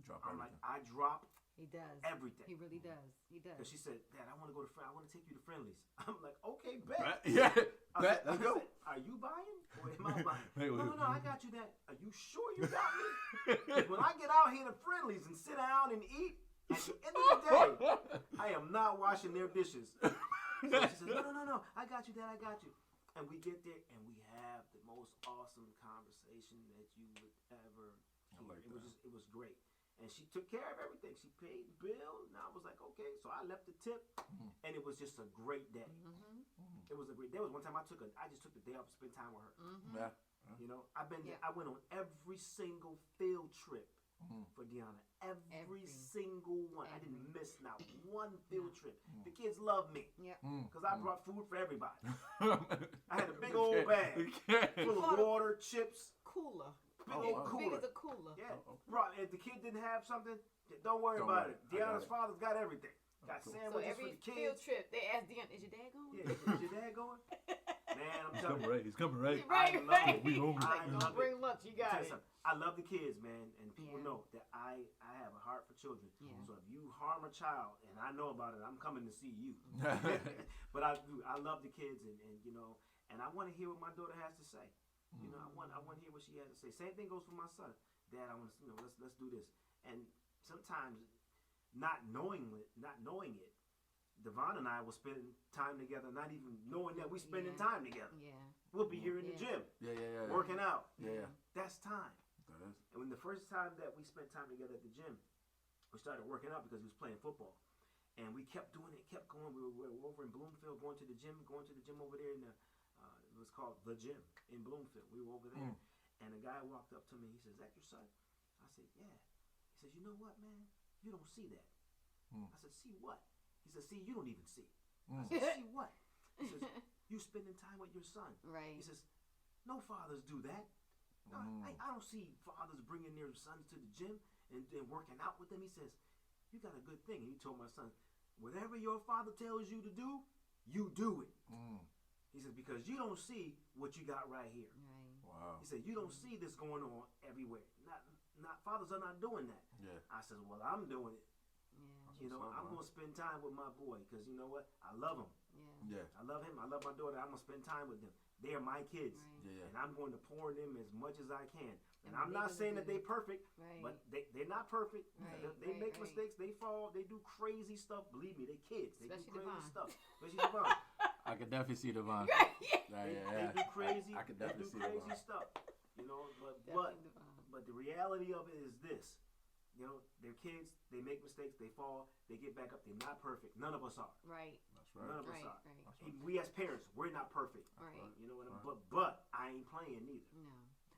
Drop I'm everything. like, I drop He does. everything. He really does. He does. Because she said, "Dad, I want to go to I want to take you to Friendly's." I'm like, "Okay, bet." Yeah. I Let's said, go. "Are you buying or am I buying?" Wait, No, I got you, Dad. Are you sure you got me? 'Cause when I get out here to Friendly's and sit down and eat, at the end of the day, I am not washing their dishes. So she says, no, I got you, Dad, I got you. And we get there and we have the most awesome conversation that you would ever hear. Like It was great. And she took care of everything. She paid the bill, and I was like, okay. So I left the tip, and it was just a great day. It was a great. There was one time I just took the day off to spend time with her. Yeah. You know, I went on every single field trip for Deanna. Every single one. I didn't miss not one field trip. The kids love me. Yep. Because I brought food for everybody. I had a big old bag full of water, chips. Cooler. Big old Big cooler. as a cooler. Yeah. Brought, if the kid didn't have something, don't worry about it. Deanna's father's got everything. Got So sandwiches for every the kids. field trip, they ask Dion, "Is your dad going?" Yeah, is your dad going? Man, I'm telling you. He's coming right. Right, I love right. it. We hungry. Like, I don't love bring it. lunch. You Tell got you it. something. I love the kids, man, and people Yeah. know that I have a heart for children. Yeah. So if you harm a child, and I know about it, I'm coming to see you. But I love the kids, and you know, and I want to hear what my daughter has to say. You know, I want to hear what she has to say. Same thing goes for my son. Dad, I want to, let's do this. And sometimes, not knowing it, Devon and I will spend time together, not even knowing that we're spending time together. Yeah. We'll be here in the gym, Yeah. working out. Yeah. That's time. That is. And when the first time that we spent time together at the gym, we started working out because he was playing football. And we kept doing it, kept going. We were over in Bloomfield going to the gym over there in it was called The Gym in Bloomfield. We were over there. And a guy walked up to me. He says, "Is that your son?" I said, "Yeah." He says, "You know what, man? You don't see that." I said, "See what?" He says, "See, you don't even see." I said, "See what?" He says, "You spending time with your son." Right. He says, "No fathers do that. No, I don't see fathers bringing their sons to the gym and working out with them." He says, "You got a good thing." And he told my son, "Whatever your father tells you to do, you do it." He says, "Because you don't see what you got right here." Right. Wow. Wow. He said, you don't see this going on everywhere. Not fathers are not doing that. Yeah. I said, well, I'm doing it. Yeah. You know, I'm going to spend time with my boy because you know what? I love him. Yeah. I love him. I love my daughter. I'm going to spend time with them. They are my kids. Right. Yeah. And I'm going to pour in them as much as I can. And And I'm not saying that they're perfect, Right. but they're not perfect. Right, They make right. mistakes. They fall. They do crazy stuff. Believe me, they kids. They Especially do crazy Devon. stuff. Especially Devon. I could definitely see Devon. Right. Yeah. They do crazy. I could they definitely do see crazy Devon. stuff. You know, Definitely Devon. but the reality of it is this. You know, they're kids. They make mistakes. They fall. They get back up. They're not perfect. None of us are. Right. That's right. None of us Right. are. Right. Even we as parents, we're not perfect. Right. You know what I mean? Right. But I ain't playing neither. No.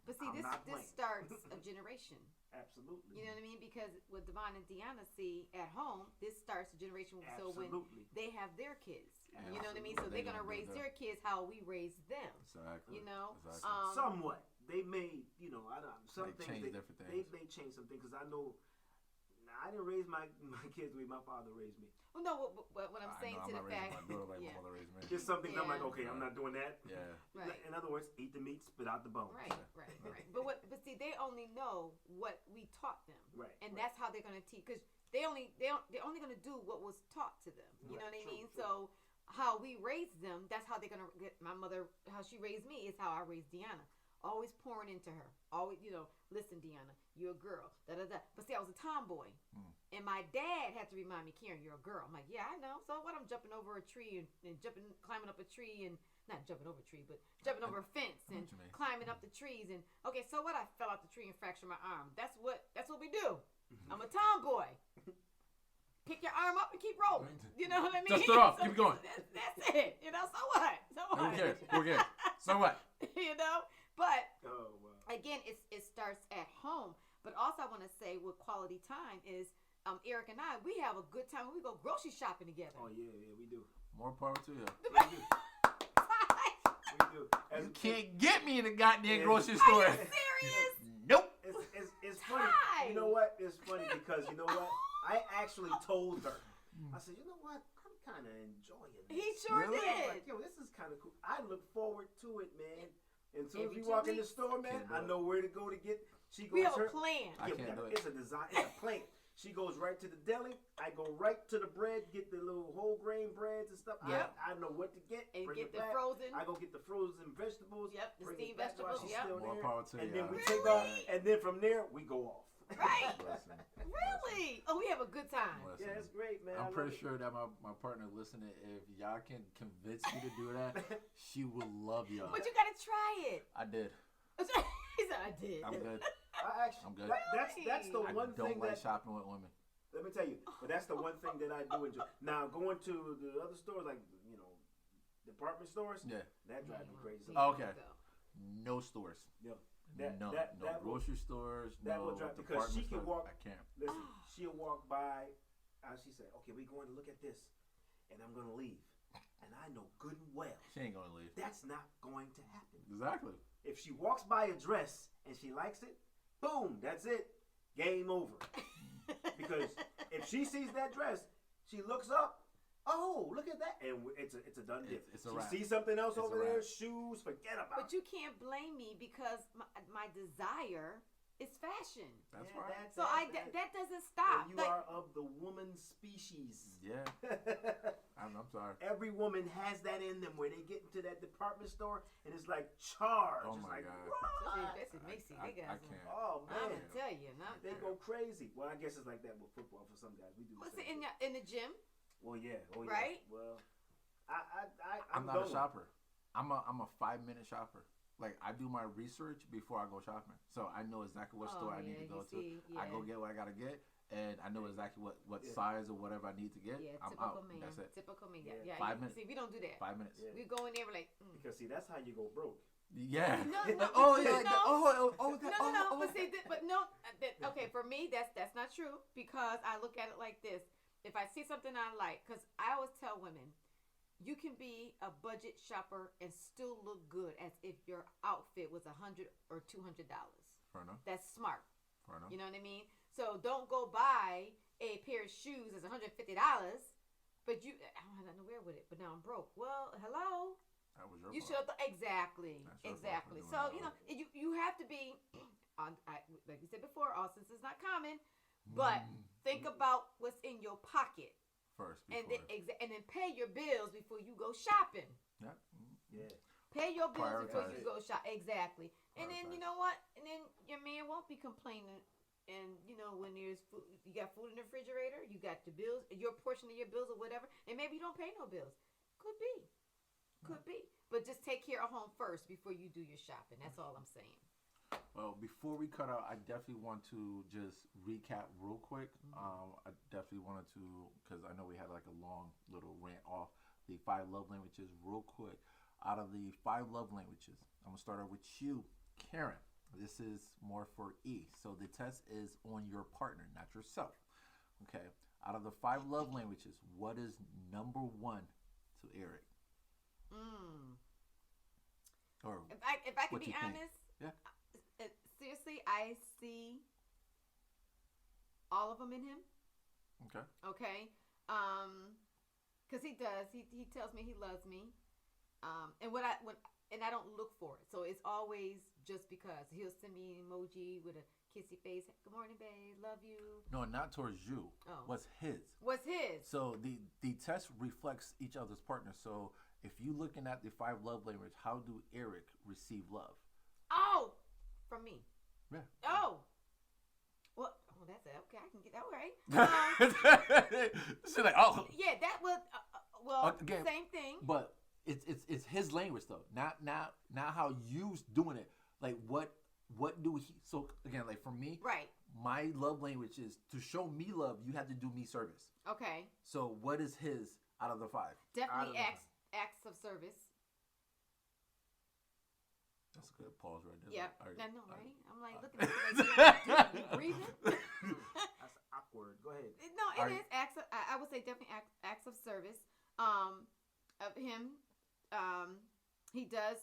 But see, I'm this not playing. starts a generation. Absolutely. You know what I mean? Because what Devon and Deanna see at home, this starts a generation. So when Absolutely. they have their kids, you know what I mean? Absolutely. So they're gonna raise their kids how we raised them. Exactly. You know, Exactly. Somewhat. They may, you know, some They things change different they things. may change some things because I know. I didn't raise my kids the way my father raised me. Well, no, what I'm saying I to know the I'm not fact, raising my daughter like yeah, my mother raised me. There's some things I'm like, Yeah. okay, I'm not doing that. Yeah. right, In other words, eat the meat, spit out the bones. right, right. But see, they only know what we taught them, Right. and right. that's how they're gonna teach. Because they're only gonna do what was taught to them. You know what I True, mean? true. So how we raised them, that's how they're gonna get. My mother, how she raised me, is how I raised Deanna. Always pouring into her. Always, listen, Deanna, you're a girl. Da da da. But see, I was a tomboy, and my dad had to remind me, Karen, you're a girl. I'm like, yeah, I know. So what? I'm jumping over a tree and climbing up a tree, and not jumping over a tree, but jumping over a fence and what you mean. climbing up the trees. And okay, so what? I fell off the tree and fractured my arm. That's what we do. I'm a tomboy. Pick your arm up and keep rolling. You know what I mean? Dust it off. So Keep it going. That's it. So what? So what? Who cares? Who cares? So what? But Oh wow. again, it starts at home. But also, I want to say with quality time is Eric and I, we have a good time when we go grocery shopping together. Oh yeah, we do. More power to you. We do. You can't get me in the goddamn Yeah. grocery Are store. you serious? Nope. It's funny. Ty. You know what? It's funny because you know what? I actually told her. I said, you know what? I'm kind of enjoying this. He sure Really? did. Like, yo, this is kind of cool. I look forward to it, man. And as soon as Every we 2 walk in the weeks. store, man, Can't do I it. know where to go to get. She We goes have her. a plan. I Yeah, can't do it. it's a design. It's a plan. She goes right to the deli. I go right to the bread, get the little whole grain breads and stuff. Yep. I know what to get. And bring get it the back. frozen. I go get the frozen vegetables. Yep, the bring steamed it back while vegetables, she's yep. still More there, power to and you. then we Really? take off. And then from there we go off. Right. Listen, Really? Oh, we have a good time. listen. Yeah, it's great, man. I I'm love pretty it. sure that my partner listening, if y'all can convince me to do that, she will love y'all. But you gotta try it. I did. He said, I did. I'm good. I actually, I'm good. That's the I one don't thing like that. shopping with women. Let me tell you, but that's the one thing that I do enjoy. Now going to the other stores, like department stores, Yeah. that drives me crazy. Oh, okay. No stores. Yeah. No that will- grocery stores. that no will drive- because department she can stores. walk- I can't. Listen, she'll walk by. She said, "Okay, we're going to look at this," and I'm going to leave. And I know good and well She ain't gonna leave. that's not going to happen. Exactly. If she walks by a dress and she likes it, boom, that's it. Game over. Because if she sees that dress, she looks up. Oh, look at that, and it's a done deal. It's a she wrap. sees something else It's a over there, wrap. shoes, forget about But it. you can't blame me because my desire is fashion. That's Yeah, right. So that doesn't stop. And you Like, are of the woman species. Yeah. I'm sorry. Every woman has that in them where they get into that department store and it's like charged. Oh It's my like, God. what? Especially Macy, I they guys. can't. Oh I'm man, gonna tell you, they go crazy. Well, I guess it's like that with football for some guys. We do. The What's same it thing. in the gym? Well, yeah. Oh, yeah. Right? Well, I'm not going. a shopper. I'm a 5-minute shopper. Like I do my research before I go shopping, so I know exactly what store I need to go to. I go get what I gotta get, and I know exactly what Yeah. size or whatever I need to get. Yeah, I'm typical out. man. That's it. Typical man. Yeah. Yeah. 5 minutes. See, we don't do that. 5 minutes. Yeah. We go in there, we're like, Because see, that's how you go broke. Yeah. No, oh but yeah. you know- Oh. But see, but no, okay. For me, that's not true because I look at it like this: if I see something I like, because I always tell women, you can be a budget shopper and still look good as if your outfit was $100 or $200. Fair enough. That's smart. Fair enough. You know what I mean? So don't go buy a pair of shoes that's $150, but I don't have nothing to wear with it. But now I'm broke. Well, hello. That was your You should have exactly. So you have to be like you said before, all since it's not common, but think about what's in your pocket first, and then pay your bills before you go shopping. Yeah. Pay your bills before you go shop. Exactly. And then you know what? And then your man won't be complaining. And when there's food, you got food in the refrigerator, you got the bills, your portion of your bills or whatever, and maybe you don't pay no bills. Could be. But just take care of home first before you do your shopping. That's all I'm saying. Well, before we cut out, I definitely want to just recap real quick. I definitely wanted to, because I know we had like a long little rant off the 5 love languages real quick. Out of the 5 love languages, I'm going to start out with you, Karen. This is more for E. So the test is on your partner, not yourself. Okay. Out of the 5 love languages, what is number 1 to Eric? Or if I can be honest, yeah. Seriously, I see all of them in him. Okay. Because he does. He tells me he loves me. And I don't look for it. So it's always just because he'll send me an emoji with a kissy face. Good morning, babe. Love you. No, not towards you. Oh. What's his? So the test reflects each other's partner. So if you looking at the 5 love language, how do Eric receive love? Oh, from me. Yeah. Oh. Well, that's it. Okay, I can get that right. She's like, oh. Yeah, that was again, same thing. But it's his language though, not how you doing it. Like what do he? So again, like for me, right? My love language is to show me love. You have to do me service. Okay. So what is his out of the 5? Definitely acts of service. That's a good pause right there. Yeah. Right. I know, right? I'm like looking at you, breathing. That's awkward. Go ahead. No, it is acts. I would say definitely acts of service. Of him, he does.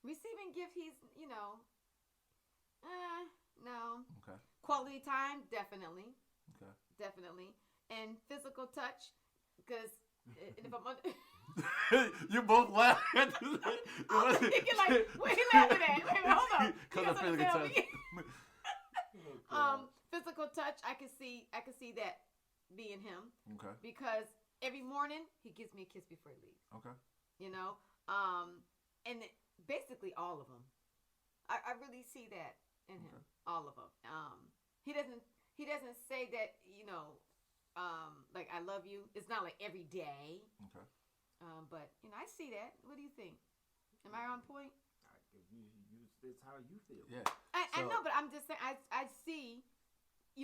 Receiving gift, he's no. Okay. Quality time, definitely. Okay. Definitely, and physical touch, because if I'm under. You both laugh. I'm thinking like, what are you laughing at? Wait, hold on. Because of physical touch. Physical touch, I can see that being him. Okay. Because every morning he gives me a kiss before he leaves. Okay. And basically all of them. I really see that in him. All of them. He doesn't say that, like I love you. It's not like every day. Okay. But I see that. What do you think? Am I on point? It's how you feel. Yeah. I know, but I'm just saying. I see. Do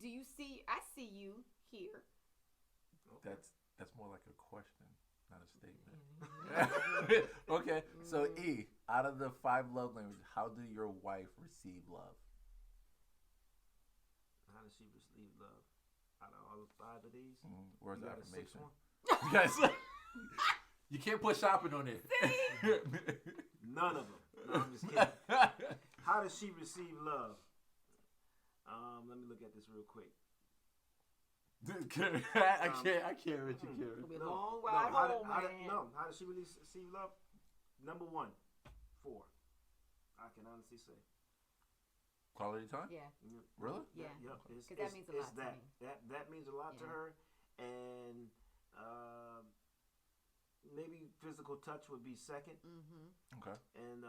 you see? I see you here. Okay. That's more like a question, not a statement. Okay. So E, out of the 5 love languages, how do your wife receive love? How does she receive love? Out of all 5 of these? Where's the got affirmation? A 6th one? Yes. You can't put shopping on it. None of them. No, I'm just kidding. How does she receive love? Let me look at this real quick. I can't with you, Karen. It'll be a long ride home, man. How does she really receive love? Number 1, 4. I can honestly say. Quality time? Yeah. Really? Yeah. Because that means a lot to me. That means a lot to her. And maybe physical touch would be second. Okay. And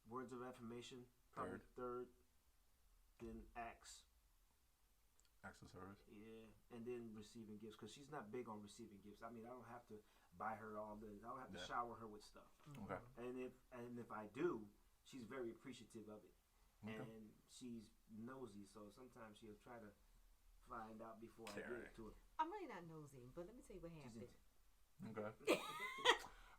words of affirmation probably third. Then acts. Acts of service. Yeah, and then receiving gifts because she's not big on receiving gifts. I mean, I don't have to buy her all this. I don't have to shower her with stuff. Okay. And if I do, she's very appreciative of it. Okay. And she's nosy, so sometimes she'll try to find out before I give it to her. I'm really not nosy, but let me tell you what happened. Okay.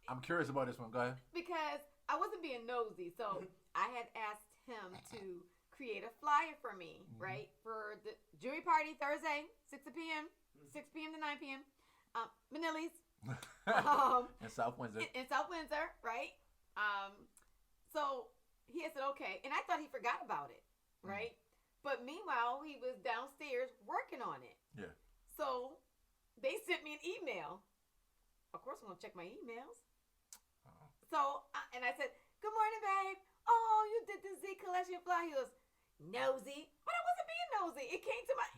I'm curious about this one. Go ahead. Because I wasn't being nosy, so I had asked him to create a flyer for me, right? For the jewelry party Thursday, 6 p.m. to 9 p.m. Manili's. In South Windsor. In South Windsor, right? So he had said, okay. And I thought he forgot about it, right? But meanwhile, he was downstairs working on it. Yeah. So they sent me an email of course I'm gonna check my emails. Uh-huh. So and I said, "Good morning, babe. Oh, you did the Z collection fly." He goes, "Nosy," but I wasn't being nosy. It came to my.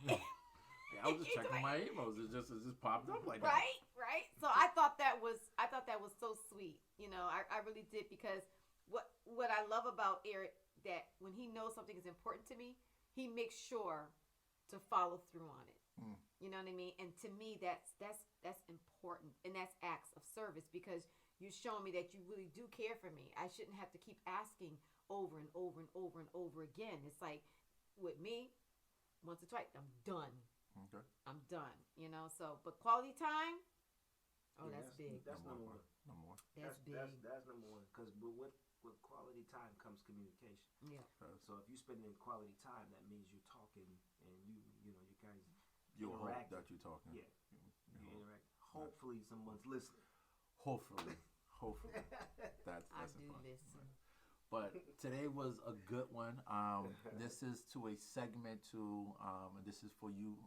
Yeah, I was just checking my emails. It just popped up like that. Right. So I thought that was so sweet. You know, I really did, because what I love about Eric, that when he knows something is important to me, he makes sure to follow through on it. You know what I mean? And to me, that's important, and that's acts of service, because you show me that you really do care for me. I shouldn't have to keep asking over and over and over and over again. It's like with me, once or twice, I'm done. Okay. I'm done, you know. So, but quality time, that's big. That's number one. Number one. That's big. That's number one. Because with quality time comes communication. Yeah. So if you're spending quality time, that means you're talking, and you guys You hope interact. that you're talking. Yeah. You interact. Hopefully someone's listening. Hopefully. That's I do important. listen. But today was a good one. This is to a segment and this is for you,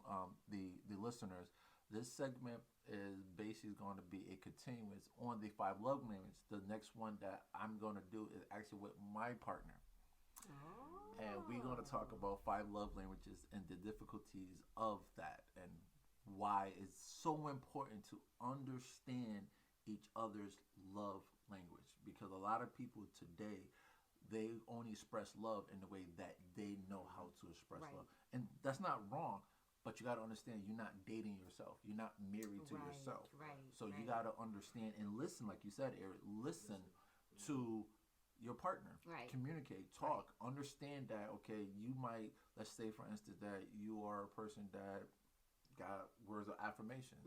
the listeners. This segment is basically going to be a continuance on the 5 love languages. The next one that I'm going to do is actually with my partner. Oh. And we're going to talk about 5 love languages and the difficulties of that, and why it's so important to understand each other's love language. Because a lot of people today, they only express love in the way that they know how to express love. And that's not wrong, but you got to understand, you're not dating yourself. You're not married to yourself. So you got to understand and listen, like you said, Eric, listen to your partner. Communicate, talk, understand that, okay, you might, let's say for instance that you are a person that got words of affirmation.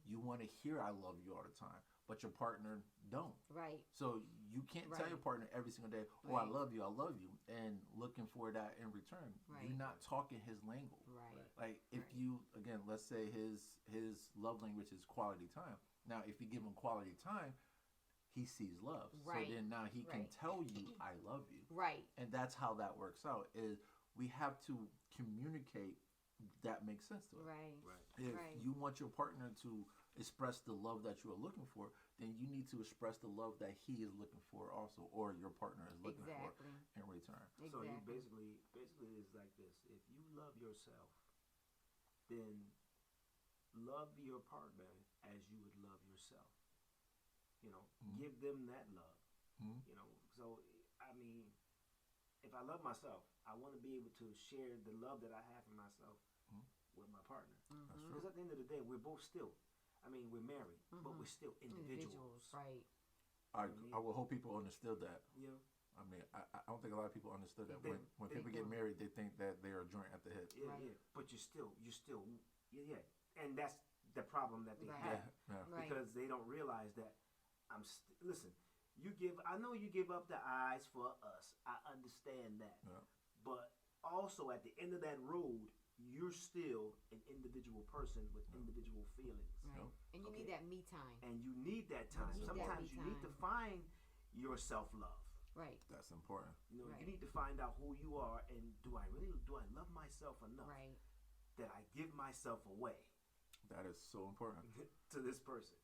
You want to hear I love you all the time, but your partner don't. So you can't tell your partner every single day, oh, I love you, and looking for that in return. You're not talking his language. Like if you, again, let's say his love language is quality time. Now, if you give him quality time, he sees love. So then now he can tell you, I love you. And that's how that works out, is we have to communicate that makes sense to us. If you want your partner to express the love that you are looking for, then you need to express the love that he is looking for also, or your partner is looking for in return. So you basically it's like this. If you love yourself, then love your partner as you would love yourself. You know, give them that love. You know, so I mean, if I love myself, I want to be able to share the love that I have for myself with my partner. Because at the end of the day, we're both still, I mean, we're married, but we're still individuals. I would hope people understood that. Yeah. I mean, I don't think a lot of people understood that. When people get married, they think that they are joint at the hip. Yeah. But you're still, and that's the problem that they have. Because they don't realize that listen, I know you give up the eyes for us. I understand that. But also at the end of that road, you're still an individual person with individual feelings. And you need that me time. And you need that time. Sometimes you need to find your self-love. That's important. You know, you need to find out who you are, and do I love myself enough that I give myself away? That is so important to this person.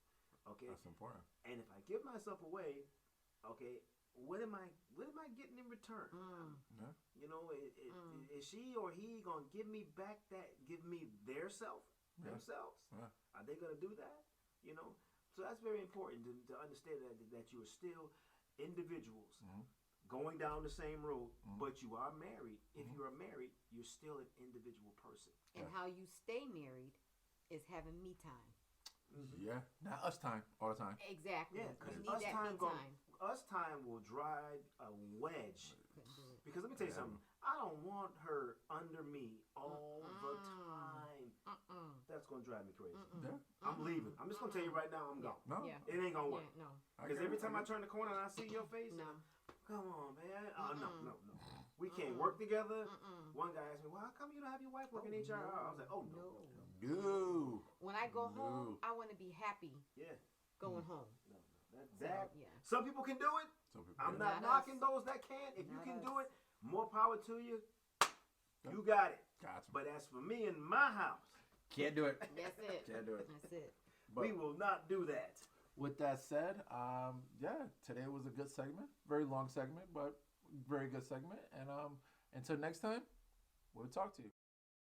Okay, that's important. And if I give myself away, okay, what am I getting in return? You know, is she or he gonna give me back give me themselves? Are they gonna do that? You know, so that's very important to understand that you are still individuals going down the same road, but you are married. If you are married, you're still an individual person. And how you stay married is having me time. Yeah, not us time all the time. Exactly. Yeah, because us time will drive a wedge. Because let me tell you something. I don't want her under me all the time. That's gonna drive me crazy. I'm leaving. I'm just gonna tell you right now, I'm gone. No, it ain't gonna work. No. Because every time I turn the corner and I see your face, come on, man. No. We can't work together. One guy asked me, well, how come you don't have your wife working HR? I was like, oh no. When I go home, I want to be happy. Going home. Some people can do it. I'm not knocking those that can't. If you can do it, more power to you. You got it. But as for me in my house, can't do it. That's it. Can't do it. That's it. We will not do that. with that said, yeah, today was a good segment. Very long segment, but very good segment. And until next time, we'll talk to you.